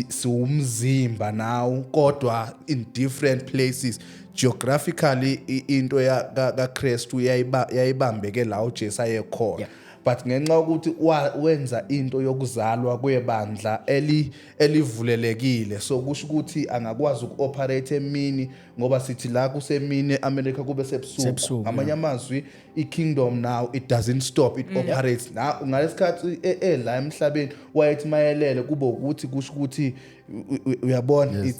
siumzimba now kodwa in different places. Geographically into kaKristu yayibambeke la uJesu ayekhona. Yeah. But ngenxa ukuthi wenza into yokuzalwa kwebandla elivulelekile, so kusho ukuthi angakwazi ukuoperate emini, ngoba sithi la kusemini America kube sebusuku. Amanye amazwi ikingdom now it doesn't stop, it operates now. Ngalesikhathi la emhlabeni wayethi mayelele kube ukuthi kusho ukuthi uyabona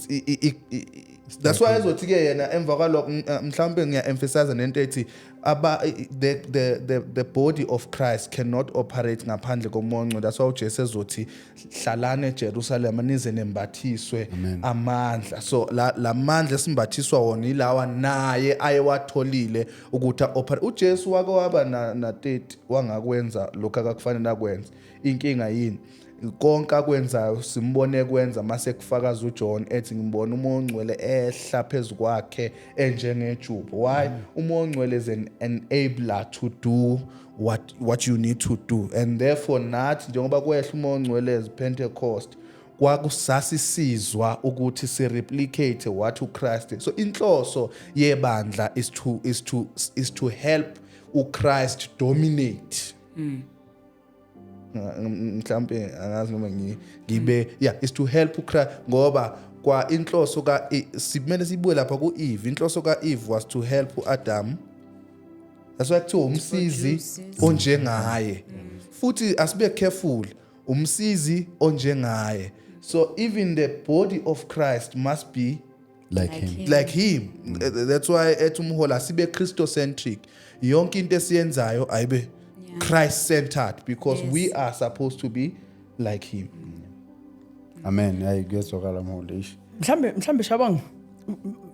that's why ezothi ke yena emva kwalokho mhlawumbe ngiya-emphasize nento ethi the body of Christ cannot operate ngaphandle komonco. That's why uJesu ezothi hlalane eJerusalem nize nembathiswe amandla. So la mandla esimbathiswa wona ilawa naye ayewatholile ukuthi operate. uJesu wake waba na 30 wangakwenza lokho akakufanele akwenze. Inkinga yini? konke akwenzayo simbone kwenza mase kufakaza uJohn ethi ngibona umoya ongcwele ehla phezu kwakhe enjengejuba. Why? Umoya ongcwele is an enabler to do what you need to do, and therefore nathi njengoba kwehla umoya ongcwele as Pentecost kwakusasisizwa ukuthi si replicate what uChrist. So inhloso yebandla is to help uChrist dominate. Mhlambe angazi noma ngibe is to help uChrist ngoba kwa inhloso ka simele sibuye lapha kuEve. Inhloso kaEve was to help uAdam. That's why kuthiwa umsizi onjengaye. Futhi asibe careful, umsizi onjengaye. So even the body of Christ must be like him. That's why etumhola sibe Christocentric. Yonke into esiyenzayo ayibe Christ centered, because we are supposed to be like him. Amen. Ayigezwakala mholishi. Mhlambe shabang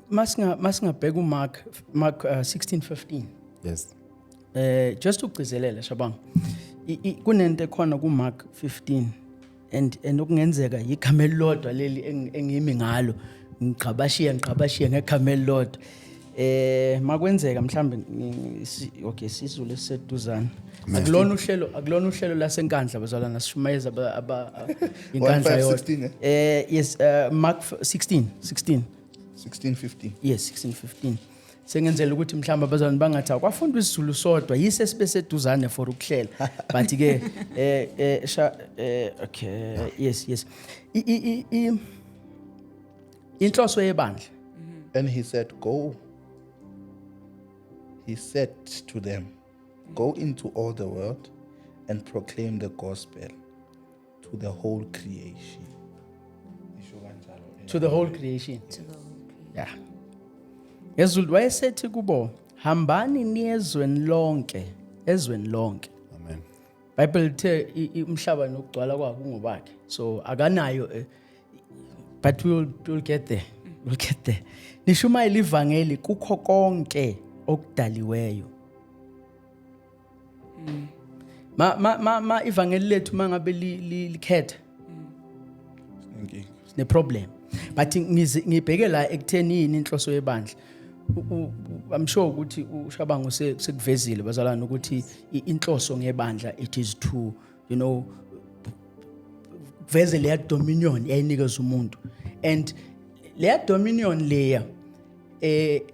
masingabheka uMark 16:15. Yes. Just ukugcizelela shabang. Kunento ekhona kuMark 15 and okungenzeka igama elilodwa leli engimi ngalo ngiqabashiye ngegama elilodwa. Makwenzeka mhlambe okay sisizulu eseduzana. Akulona uhlelo lasenkandla bazalana sishumayeza inkandla yodwa. Yes, Mark 16:15. Yes, 16:15. Sengenzela ukuthi mhlamba abazalwane bangathi kwafundwa isiZulu sodwa yise sibe seduzane for ukuhlela but ke okay yes inhloso yebandla. And he said he said to them, go into all the world and proclaim the gospel to the whole creation. To the whole creation. Yeah. Yezulu wayesethi kubo hambani niyezweni lonke, ezweni lonke. Amen. Bible lithe umhlaba nokugcwala kwakho kungobakhe. So akanayo but we'll get there. We'll get there. Nishumayela ivangeli kukho konke okudaliweyo. Ma ivangeli lethu mangabe likhetha. Ne problem. But ngibheke la ekutheni inhloso yebandla. I'm sure ukuthi uShabangu sekuvezile bazalana ukuthi inhloso ngebandla it is to veze le dominion eyinikeza umuntu, and le dominion leya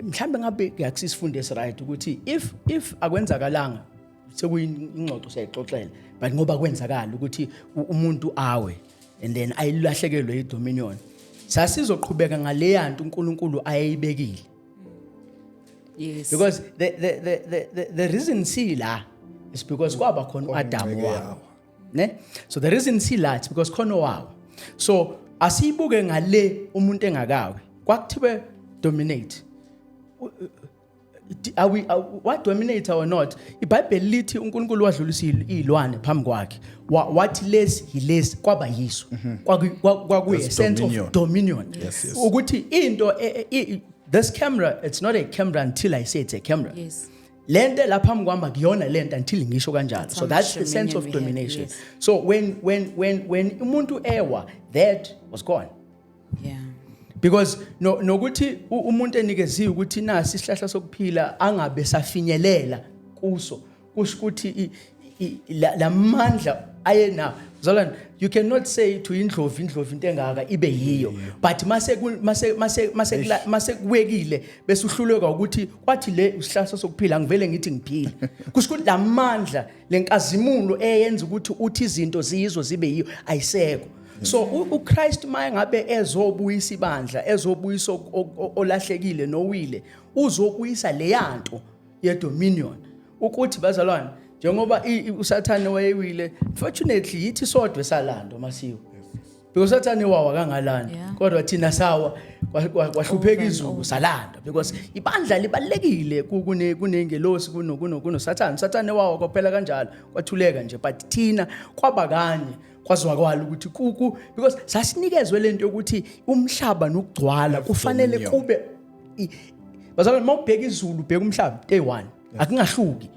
mhlambe ngabe yakusisifunde right ukuthi if akwenzakalanga sekuyingxoxo sayixoxela, but ngoba kwenzakala ukuthi umuntu awe and then ayilahlekelwe idominion, sasizoqhubeka ngale yanto uNkulunkulu ayibekile. Yes. Because the reason sila is because kwaba khona uAdam wawo. Ne? So the reason sila is because khona wawo. So asibuke ngale umuntu engakawe. Kwakuthiwe dominate. Are we what dominate or not? iBhayibheli lithi uNkulunkulu wadlulisa izilwane phambi kwakhe. Wathi less he less kwaba yiso. Kwakuye sense of dominion. Yes. Ukuthi into this camera, it's not a camera until I say it's a camera. Yes. Lente la phambi kwami akuyona lento until ngisho kanjalo. So that's the sense of domination. Yes. So when umuntu ewa, that was gone. Yeah. Because nokuthi umuntu enikeziwe ukuthi nasi isihlahla sokuphila angabe safinyelela kuso kusho ukuthi la mandla ayena zalana. You cannot say to indlovu into engaka ibe yiyo, but mase kuwekile bese uhluleka ukuthi kwathi le isihlahla sokuphila ngivele ngithi ngiphila kusho ukuthi la mandla lenkazimulo eyenza ukuthi uthi izinto ziyizo zibe yiyo ayiseko. So uChrist maye ngabe ezobuyisa ibandla, ezobuyisa olahlekile nowile, uzobuyisa le yanto ye dominion ukuthi bazalwane njengoba uSathane wayewile, fortunately yithi sodwe salando masiwe. Because Sathane wawa kangalanda kodwa thina sawa kwahlupheka izulu salanda, because ibandla libalekile kunengelosi kuno Sathane wawa kwaphela kanjalo kwathuleka nje, but thina kwabakanye kwazwakala ukuthi because sasinikezwe lento ukuthi umhlaba nokugcwala kufanele kube bazalwane mawubheka izulu ubheka umhlaba day 1 akungahluki.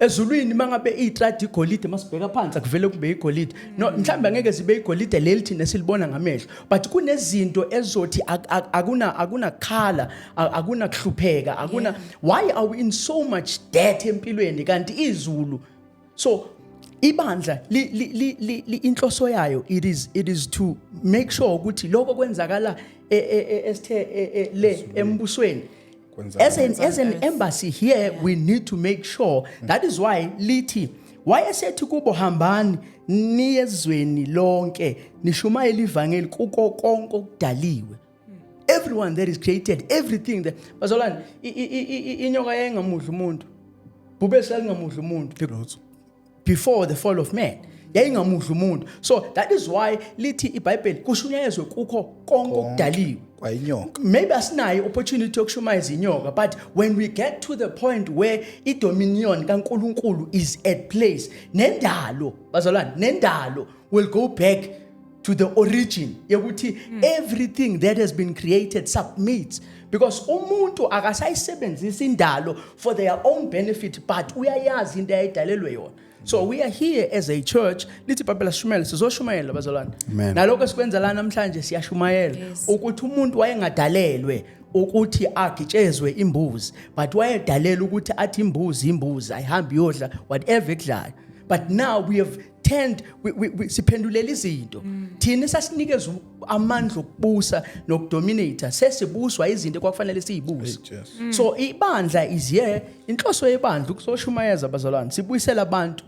ezulwini mangabe itradi igolide masibheka phansi akuvele kube igolide no mhlawumbe angeke zibe igolide leli thina silibona ngamehlo but kunezinto ezothi akuna khala akuna kuhlupheka akuna why are we in so much debt empilweni kanti izulu so ibandla inhloso yayo it is to make sure ukuthi lokho kwenzakala esithe le embusweni as an embassy here we need to make sure that is why lithi wayesethi kubo hambani niyezweni lonke nishumayela ivangeli kuko konke okudaliwe everyone that is created everything that bazalwane inyoka yengamudla umuntu bube selingamudla umuntu before the fall of man yayingamudla umuntu so that is why lithi iBhayibheli kushunyayezwe kukho konke okudaliwe kwayinyoka maybe asinayo opportunity yokushumayeza inyoka but when we get to the point where idominion kaNkulunkulu is at place nendalo bazalwane nendalo will go back to the origin yokuthi everything that has been created submits because umuntu akasayisebenzisa indalo for their own benefit but uyayazi into ayidalelwe yona so we are here as a church lithi iBhayibheli sishumayela sizoshumayela bazalwane nalokho sikwenza la namhlanje siyashumayela ukuthi umuntu wayengadalelwe ukuthi agitshezwe imbuzi but wayedalelwe ukuthi athi imbuzi ayihambi yodla whatever ekudlayo but now we have turned siphendulela izinto thina sasinikeza amandla okubusa nokudominate sesibuswa izinto kwakufanele sizibuze so ibandla is here inhloso yebandla ukusoshumayeza bazalwane sibuyisela abantu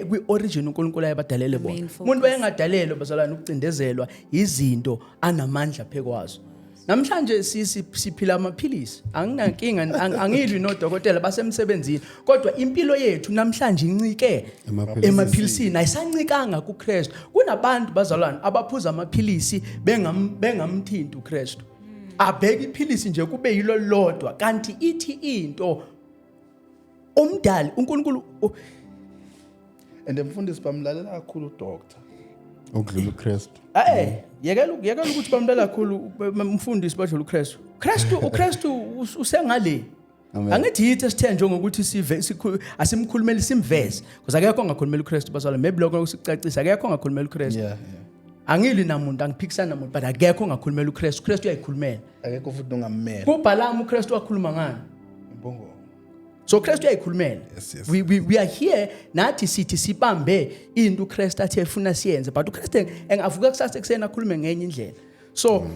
kwi-origin uNkulunkulu ayabadalele bona umuntu wayengadalelwe bazalwane ukucindezelwa izinto anamandla phekwazo namhlanje siphila amaphilisi anginankinga angidli nodokotela basemsebenzini kodwa impilo yethu namhlanje incike emaphilisini ayisancikanga kuKristu kunabantu bazalwane abaphuza amaphilisi bengamthinti uKristu abheka iphilisi nje kube yilo lodwa kanti ithi into umdali uNkulunkulu and mfundisi bamlalela kakhulu udoctor ukudlula uKristu yekela ukuthi bamlalela kakhulu umfundisi badlula uKristu usengale angithi yithi sithenje ngokuthi asimkhulumeli simveze because akekho ongakhulumela uKristu bazalwane maybe lokho usicacisa akekho ongakhulumela uKristu angili namuntu angiphikisana namuntu but akekho ongakhulumela uKristu uyayikhulumela akekho futhi ongammela kuBhalamu uKristu wakhuluma ngani imbongo so Kristu uyayikhulumela we are here nathi sithi sibambe into uKristu athi efuna siyenze but uKristu engavuka kusasa ekuseni akhulume ngenye indlela so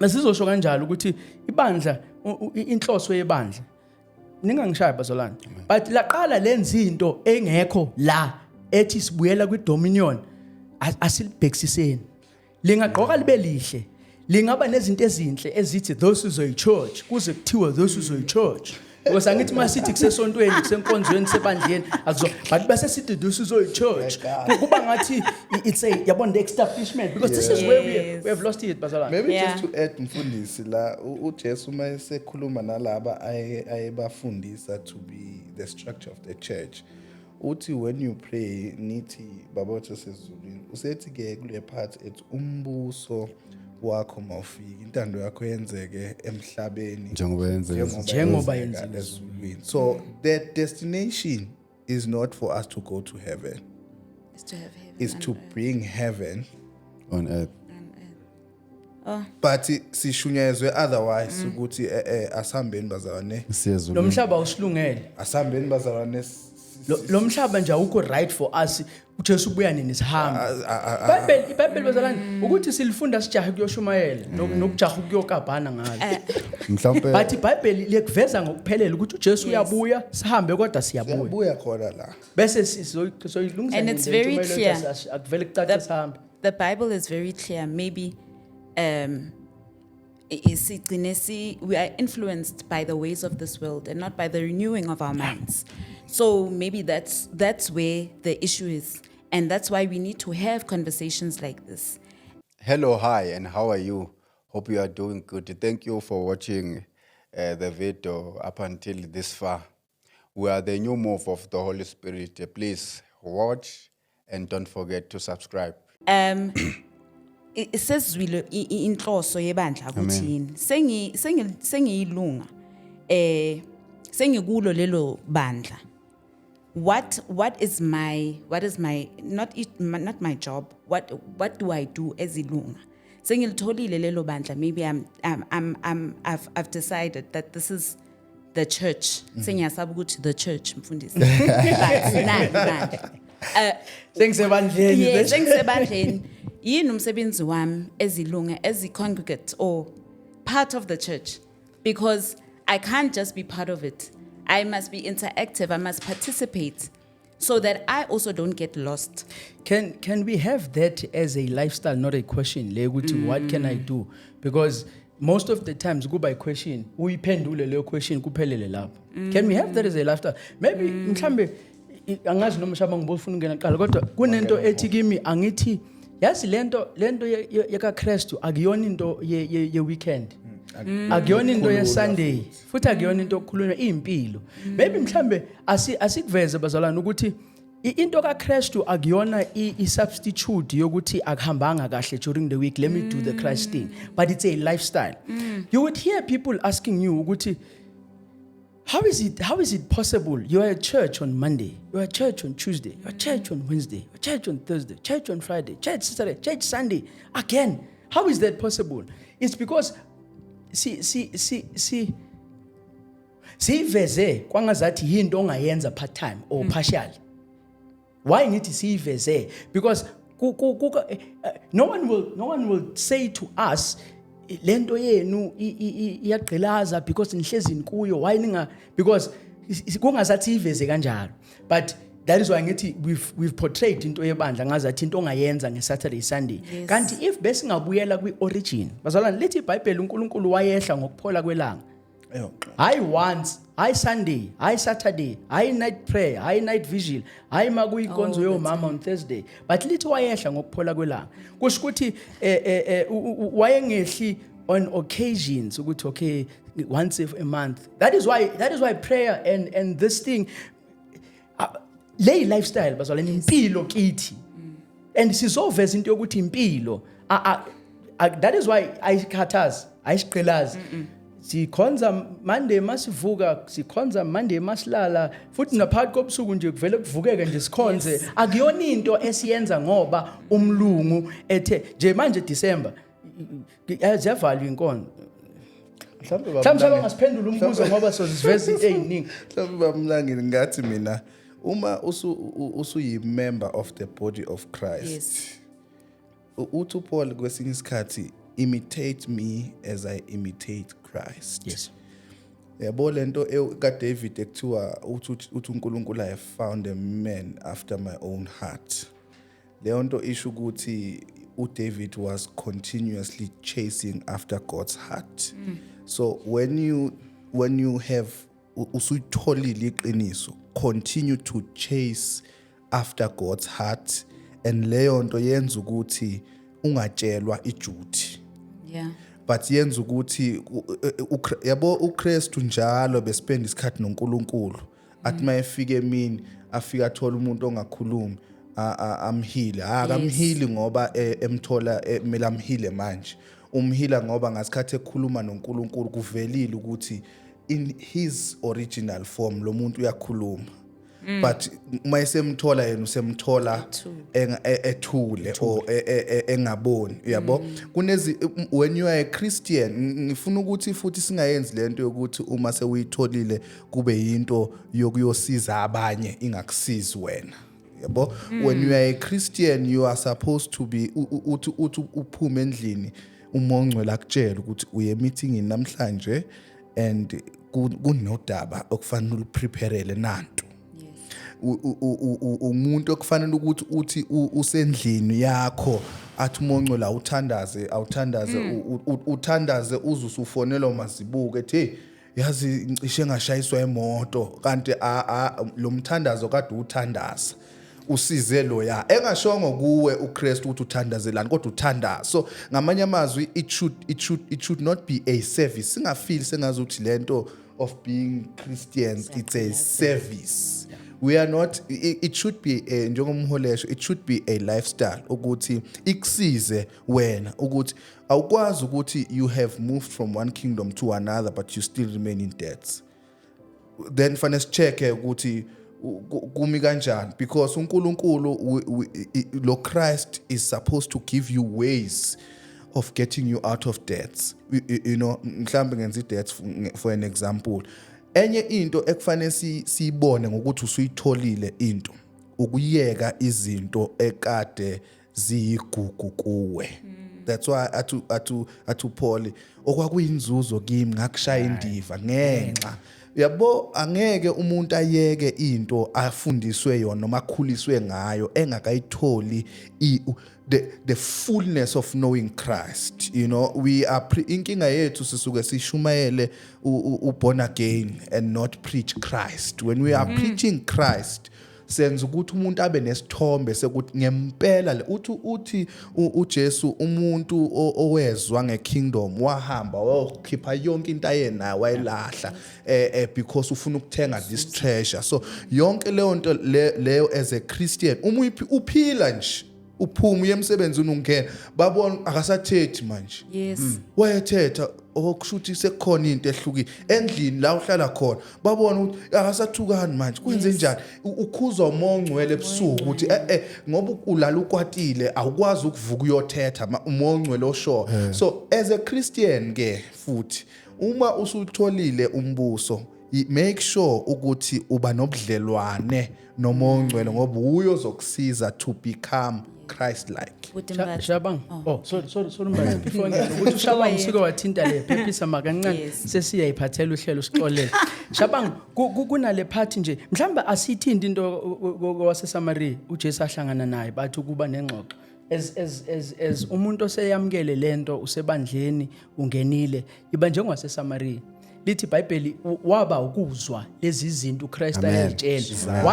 masizosho kanjalo ukuthi ibandla inhloso yebandla ningangishaya bazalwane but laqala lenza into engekho la ethi sibuyela kwidominion asilibhekisiseni lingaqoka libe lihle lingaba nezinto ezinhle ezithi those is a church kuze kuthiwa those is a church because angithi masithi kusesontweni kusenkonzweni sebandleni akuzo but bese sithi those is a church kuba ngathi it's a yabona the establishment because this is where we have lost it bazalwane maybe just to add mfundisi la uJesu mayesekhuluma nalaba ayebafundisa to be the structure of the church uthi when you pray nithi baba wethu sezulwini usethi ke kule part ethi umbuso wakho mawufika intando yakho yenzeke emhlabeni njengoba yenziwe ezulwini so the destination is not for us to go to heaven It's to have heaven is to bring heaven on earth but sishunyezwe otherwise ukuthi asihambeni bazalwane lo mhlaba usilungele asihambeni bazalwane lo mhlaba nje awukho right for us uJesu ubuya nini sihamba iBhayibheli bazalwane ukuthi silifunda sijahe kuyoshumayela nokujaha kuyokabhana ngalo mhlawumbe but iBhayibheli liyakuveza ngokuphelela ukuthi uJesu uyabuya sihambe kodwa siyabuya khona la bese sizoyilungisa and it's very clear akuvele kucace sihambe the Bible is very clear maybe we are influenced by the ways of this world and not by the renewing of our minds. So maybe that's where the issue is. And that's why we need to have conversations like this. Hello, hi, and how are you? Hope you are doing good. Thank you for watching the video up until this far. We are the new move of the Holy Spirit. Please watch and don't forget to subscribe. Sesizwile inhloso yebandla kuthini sengiyilunga sengikulo lelo bandla what is my not my job? What do I do as ilunga? Sengilitholile lelo bandla, maybe I've decided that this is the church. Sengiyasaba ukuthi the church mfundisi. Sengisebandleni. Yes, sengisebandleni. Yini umsebenzi wami ezilunga, as a congregate or part of the church? Because I can't just be part of it. I must be interactive. I must participate so that I also don't get lost. Can we have that as a lifestyle, not a question? What can I do? Because most of the times go by question. Uyiphendule leyo question kuphelele lapho. Can we have that as a lifestyle? Maybe mhlambe angazi noma shaba ngibofuna ungena qala kodwa kunento ethi kimi angithi yazi lento yaka Christu akuyona into ye weekend. Akuyona into ye Sunday futhi akuyona into okukhulunywa impilo. Maybe mhlambe asikuveze bazalwane ukuthi into ka Christu akuyona I substitute yokuthi akuhambanga kahle during the week, let me do the Christ thing, but it's a lifestyle. You would hear people asking you ukuthi how is it possible you are a church on Monday, you are a church on Tuesday, you are a church on Wednesday, you are a church on Thursday, church on Friday, church Saturday, church Sunday again? How is that possible? It's because siveze kwangazathi yinto ongayenza part time or partial. Why ngithi siveze? Because no one will say to us lento yenu iyaqhelaza because nihlezi kuyo. Why ninga? Because kungazathi iveze kanjalo. But that is why ngithi we've portrayed into yebandla ngazathi into ongayenza ngeSaturday Sunday. Yes. Kanti if besingabuyela kwi-origin, bazalwane lithi iBhayibheli uNkulunkulu wayehla ngokuphola kwelanga. Hayi once, hayi Sunday, hayi Saturday, hayi night prayer, hayi night vigil, hayi makuyikonzo yomama on Thursday. But lithi wayehla ngokuphola kwelanga. Kusho ukuthi wayengehli on occasions ukuthi okay once a month. That is why prayer and this thing lay lifestyle bazalwane impilo kithi. And sizoveza into yokuthi impilo that is why ayikhathazi ayisiqhelazi. Sikhonza Monday masivuka, sikhonza Monday masilala, futhi naphakathi kobusuku nje kuvele kuvukeke nje sikhonze. Akuyona into esiyenza ngoba umlungu ethe nje manje December yazivalwa inkonzo. Mhlawumbe ngasiphendula umbuzo ngoba soziveza into eziningi. Mhlawumbe bamlangile ngathi mina uma usuyi member of the body of Christ. Yes. Uthi Paul kwesinye isikhathi imitate me as I imitate Christ. Yes. Yabo lento ka David ekuthiwa uthi uNkulunkulu I have found a man after my own heart. Leyo nto isho ukuthi uDavid was continuously chasing after God's heart. So when you have usuyitholile iqiniso, continue to chase after God's heart, and leyo nto yenza ukuthi ungatshelwa ijuti. Yeah. But yenza ukuthi yabo uKristu njalo bespend isikhathi noNkulunkulu. Athi mayefika emini afika athola umuntu ongakhulumi amhile. Akamhili ngoba emthola emela amhile manje. Umhila ngoba ngasikhathi ekhuluma noNkulunkulu kuvelile ukuthi in his original form lo muntu uyakhuluma. But mayesemthola yena usemthola ethule or engaboni uyabo. Kunezi when you are a Christian ngifuna ukuthi futhi singayenzi lento yokuthi uma sewuyitholile kube yinto yokuyosiza abanye ingakusizi wena yabo. When you are a Christian you are supposed to be uthi uphume endlini umongcwele akutshela ukuthi uye meeting namhlanje and kunodaba okufanele ulipreparele nanto. Umuntu okufanele ukuthi uthi usendlini yakho athi umonco la uthandaze uzusufonela umazibuke ethi yazi ngishe ngashayiswa emoto kanti lo mthandazo kade uthandaza usize lo ya engashongo kuwe uKristu uthi uthandazelani kodwa uthandaza. So ngamanye amazwi it should not be a service. Singafeel sengazuthi lento of being Christians it's a service. We are not, it should be njengomholesho, it should be a lifestyle ukuthi ikusize wena ukuthi awukwazi ukuthi you have moved from one kingdom to another but you still remain in debt. Then fanele check ukuthi kumi kanjani because uNkulunkulu lo Christ is supposed to give you ways of getting you out of debts. You know, mhlambe ngenza debts for an example. Enye into ekufanele siyibone ngokuthi usuyitholile into ukuyeka izinto ekade ziyigugu kuwe. That's why atu Paul okwakuyinzuzo kimi ngakushaya indiva ngenxa yabo angeke umuntu ayeke into afundiswe yona noma akhuliswe ngayo engakayitholi the fullness of knowing Christ. You know, we are inkinga yethu sisuke sishumayele born again and not preach Christ. When we are preaching Christ, senza ukuthi umuntu abe nesithombe sekuthi ngempela uthi uJesu umuntu owezwa ngekingdom wahamba wayokhipha yonke into ayena wayilahla because ufuna ukuthenga this treasure. So yonke leyo nto leyo as a Christian uphila nje uphuma uye emsebenzini ungena babona akasathethi manje. Yes. Wayethetha okushuthi sekukhona into ehlukile endlini la uhlala khona babona ukuthi akasathukani manje kwenze njani ukhuzwa umoya ongcwele ebusuku ukuthi ngoba ulala ukwatile awukwazi ukuvuka uyothetha umoya ongcwele osho. So as a Christian ke futhi uma usutholile umbuso make sure ukuthi uba nobudlelwane nomoya ongcwele ngoba uyo ozokusiza to become Christ-like. Shabang. Sorry manje before ngene ukuthi uShabang usike wathinta le phephisa makancane sesiyayiphathela uhlelo usixolele. Shabang kunale part nje mhlamba asithindi into waseSamaria uJesu ahlangana naye bathi kuba nengxoxo as umuntu oseyamkele lento usebandleni ungenile iba njengowaseSamaria. Lithi iBhayibheli waba ukuzwa lezi zinto uChrist ayezitshela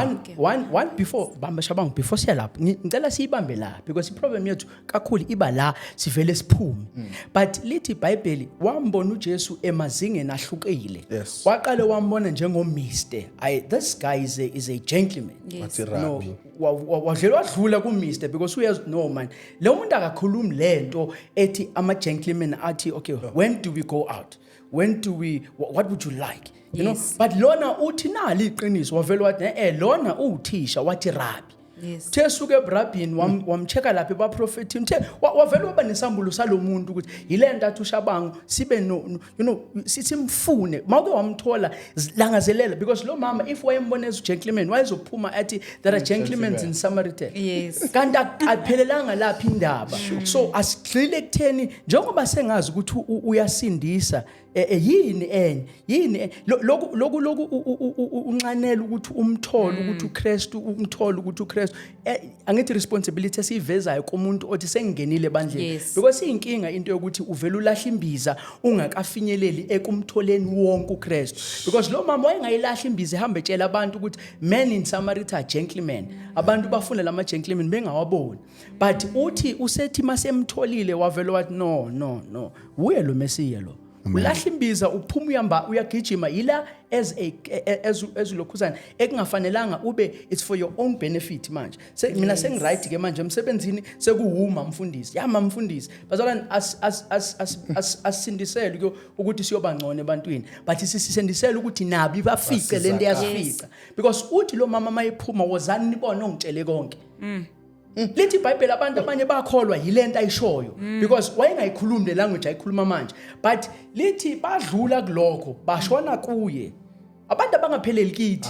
one before Shabang before siyalapha ngicela siyibambe la because iproblem yethu kakhulu iba la sivele siphume. But lithi iBhayibheli wambona uJesu emazingeni ahlukile waqale wambona njengoMr. This guy is a gentleman. No wadlela wadlula kuMr. because uyazi no man lo muntu akakhulumi lento ethi ama gentlemen athi okay when do we go out, when do we, what would you like, you know? But lona uthi nali iqiniso wavela wathi lona uthisha wathi rabbi. Thesuke ebrabhini wamcheka lapha baprofeti wavela waba nesambulo salomuntu ukuthi yilento athi uShabangu sibe no you know simfune mawuke wamthola langazelela because lo mama if wayembona as gentleman wayezophuma athi there are gentlemen in Samaritan. Kanti aphelelanga lapha indaba. So asigxile ekutheni njengoba sengazi ukuthi uyasindisa yini lokhu uncanela ukuthi umthole ukuthi uKristu umthole ukuthi uKristu angithi responsibility esivezayo kumuntu othi sengingenile bandleni because inkinga into yokuthi uvela ulahla imbiza ungakafinyeleli ekumtholeni wonke uKristu because lo mama wayengayilahla imbiza ehamba etshela abantu ukuthi men in Samaritan are gentlemen abantu bafuna lama gentlemen bengawaboni but uthi usethi masemtholile wavela wathi no uye lo Mesiya lo ulahla imbiza uphuma uyamba uyagijima yila as lokhuzana ekungafanelanga ube it's for your own benefit manje mina sengiright ke manje emsebenzini sekuhuma mfundisi yama mfundisi bazalwane asindisele ukuthi siyoba ngcono ebantwini but sisindisele ukuthi nabi bafike lento yasifika because uthi lo mama mayiphuma wozani nibone ongitshele konke lithi iBhayibheli abantu abanye bakholwa yilento ayishoyo because wayengayikhulumi le language ayikhuluma manje but lithi badlula kulokho bashona kuye abantu abangapheleli kithi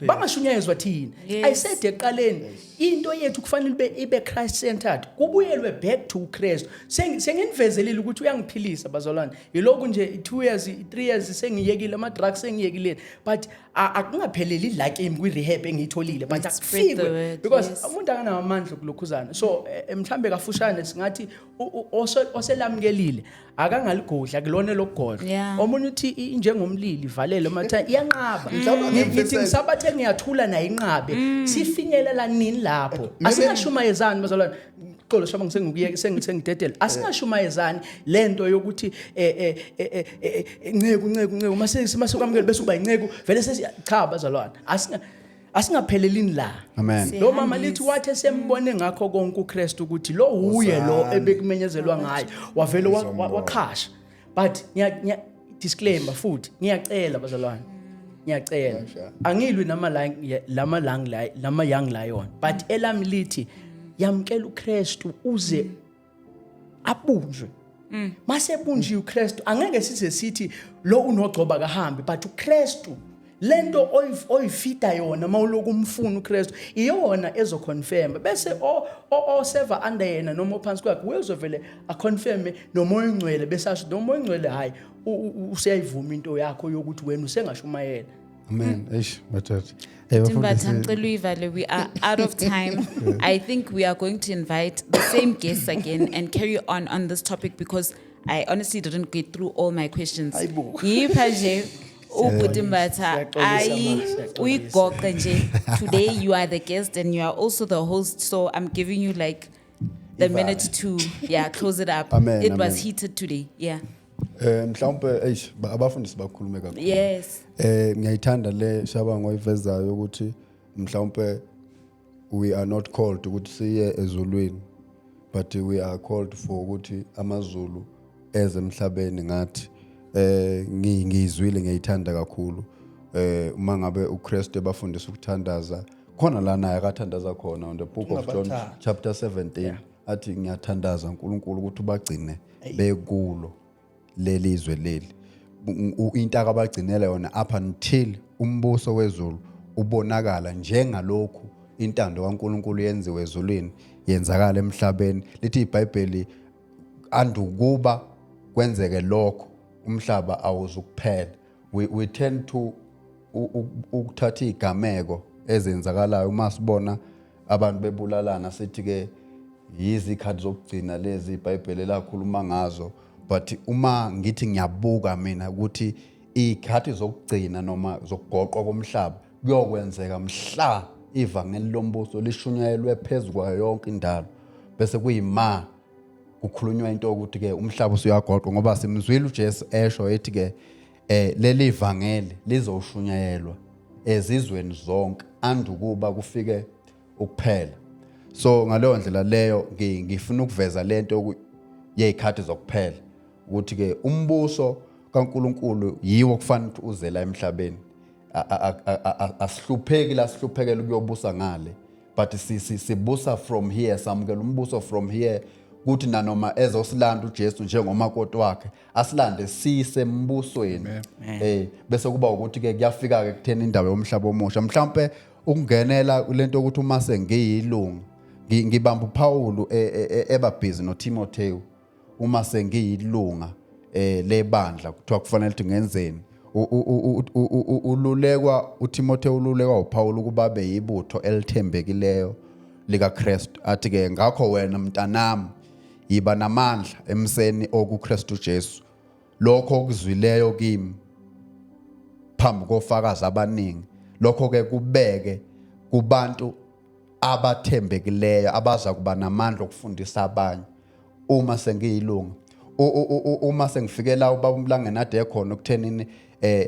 bangashunyezwa thina I said eqaleni into yethu kufanele ibe Christ centered kubuyelwe back to Christ sengenivezelile ukuthi uyangiphilisa bazalwane yiloko nje 2 years 3 years sengiyekile ama drugs sengiyekile but akungapheleli like kwi rehab engiyitholile but akufikwe because umuntu akanawo amandla kulokhuzana so mhlambe kafushane singathi oselamkelile akangaligodla kulona lokugodla omunye uthi njengomlili valele matha iyanqaba ngithi ngisabathe ngiyathula naye inqabe sifinyelela nini lapho asingashumayezani bazalwane xolo Shabang sengidedela asingashumayezani lento yokuthi inceku mase bese uba inceku vele cha bazalwane asingaphelelini la amen lo mama lithi wathi sembone ngakho konke uKristu ukuthi lo uye lo ebekumenyezelwa ngayo wavele waqhasha but disclaimer futhi ngiyacela bazalwane ngiyacela angilwi lama young lion but elami lithi yamkela uKristu uze abunjwe mase bunjiwe uKristu angeke size sithi lo unogcoba kahambi but uKristu lento oyifida yona mawuloku umfuna uKristu iyona ezoconfirm bese o server under yena noma ophansi kwakhe uyozovele aconfirm nomoya ongcwele bese asho nomoya ongcwele hayi useyivuma into yakho yokuthi wena usengashumayela. Amen. Eish mathatha. Timbatha ngicela uyivale, we are out of time. I think we are going to invite the same guests again and carry on this topic because I honestly didn't get through all my questions. Yipha nje uButimbatha uyigoqa nje. Today you are the guest and you are also the host, so I'm giving you like the minute to close it up. Amen, It was amen. heated today. Yeah. Mhlawumbe abafundisi bakhulume kakhulu. Yes. Ngiyayithanda le shabango oyivezayo ukuthi mhlawumbe we are not called ukuthi siye ezulwini but we are called for ukuthi amazulu eze emhlabeni ngathi ngizwile ngiyithanda kakhulu uma ngabe uKristu ebafundisa ukuthandaza khona lana yakathandaza khona on the book of John chapter 17 athi ngiyathandaza uNkulunkulu ukuthi ubagcine bekulo lelizwe leli into akabagcinela yona up until umbuso wezulu ubonakala njengalokhu intando kaNkulunkulu yenziwe ezulwini yenzakala emhlabeni. Lithi iBhayibheli andukuba kwenzeke lokho umhlaba awuzukuphela. We tend to ukuthatha igameko ezenzakalayo uma sibona abantu bebulalana sithi ke yizikhathi zokugcina lezi iBhayibheli lakhuluma ngazo. But uma ngithi ngiyabuka mina ukuthi ikhathi zokugcina noma zokugoqwa komhlaba kuyokwenzeka mhla ivangeli lombuso lishunyayelwe phezulu kwayo yonke indalo bese kuyima kukhulunywa into ukuthi ke umhlaba usuyagoqwa ngoba simzwile uJesu esho ethi ke leli ivangeli lizoshunyayelwa ezizweni zonke andukuba kufike ukuphela. So ngaleyo ndlela leyo ngifuna ukuveza lento yezikhathi zokuphela ukuthi ke umbuso kaNkuluNkulu yiwo kufanele ukuthi uze la emhlabeni asihlupheki la sihluphekela ukuyobusa ngale but sibusa from here samukela umbuso from here ukuthi nanoma ezosilanda uJesu njengomakoti wakhe asilande sise embusweni bese kuba ukuthi ke kuyafika ke kuthena indawo yomhlaba omusha mhlawumbe ukungenela lento ukuthi uma sengiyilungu ngibamba uPaul ebabhizi noTimotheo uma sengiyilunga lebandla kuthiwa kufanele ukuthi ngenzeni ululekwa uTimotheo ululekwa uPaul ukuba beyibutho elithembekileyo lika Kristu athi ke ngakho wena mntanami yiba namandla emseni okuKristu Jesu lokho okuzwileyo kimi phambi kofakazi abaningi lokho ke kubeke kubantu abathembekileyo abaza kuba namandla okufundisa abanye uma sengiyilunga uma sengifikela ubaba umlangenade ekhona ukuthenini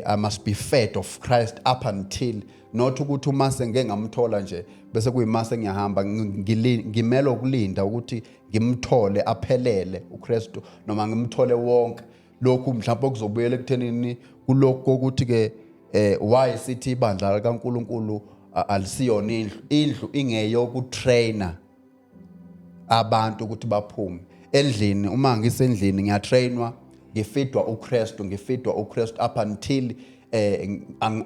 I must be fed of Christ up until not ukuthi uma sengeke ngamthola nje bese kuyimase ngiyahamba ngimela ukulinda ukuthi ngimthole aphelele uKristu noma ngimthole wonke lokhu mhlawumbe okuzobuyela ekuthenini kulokho ukuthi ke why sithi ibandla likaNkuluNkulu alisiyona indlu ingeyokutrainer abantu ukuthi baphume endlini. Uma ngisendlini ngiyatrainwa ngifidwa uKristu up until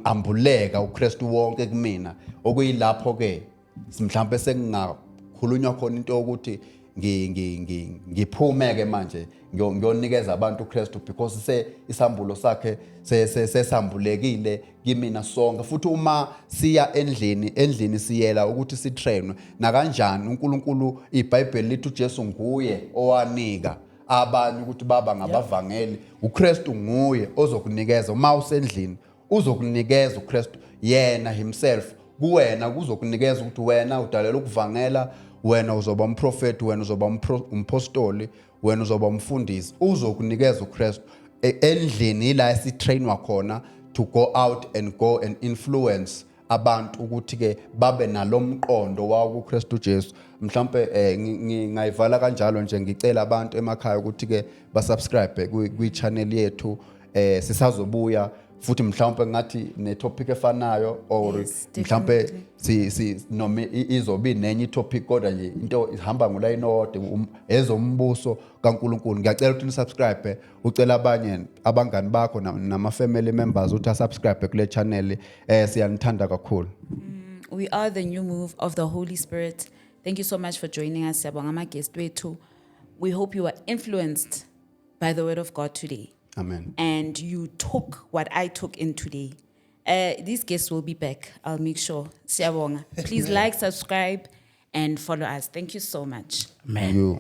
ambuleka uKristu wonke kumina okuyilapho ke mhlawumbe sengingakhulunywa khona into ukuthi ngiphumeke manje ngiyonikeza abantu uKristu because isambulo sakhe sesambulekile kimina sonke futhi uma siya endlini siyela ukuthi sitrainwe na kanjani uNkulunkulu iBhayibheli lithi uJesu nguye owanika abanye ukuthi baba ngabavangeli uKristu nguye ozokunikeza uma usendlini uzokunikeza uKristu yena himself kuwena kuzokunikeza ukuthi wena udalela ukuvangela wena uzoba umprofeti wena uzoba umpostoli wena uzoba umfundisi uzokunikeza uKristu endlini ila esitrainwa khona to go out and go and influence abantu ukuthi ke babe nalomqondo wawo kuKristu Jesu. Mhlawumbe ngayivala kanjalo nje ngicela abantu emakhaya ukuthi ke basubscribe kwi channel yethu sisazobuya futhi mhlawumbe ngathi netopic efanayo or Yes, mhlawumbe definitely. si noma izobe nenye topic kodwa nje into ihamba ngoline ode ezombuso kaNkuluNkulu. Ngiyacela ukuthi nisubscribe, ucela abanye abangani bakho nama family members ukuthi subscribe kule channel, siyanithanda kakhulu. We are the new move of the Holy Spirit. Thank you so much for joining us. Siyabonga ama-guest wethu. We hope you were influenced by the word of God today. Amen. And you took what I took in today. These guests will be back. I'll make sure. Siyabonga. Please like, subscribe, and follow us. Thank you so much. Amen. You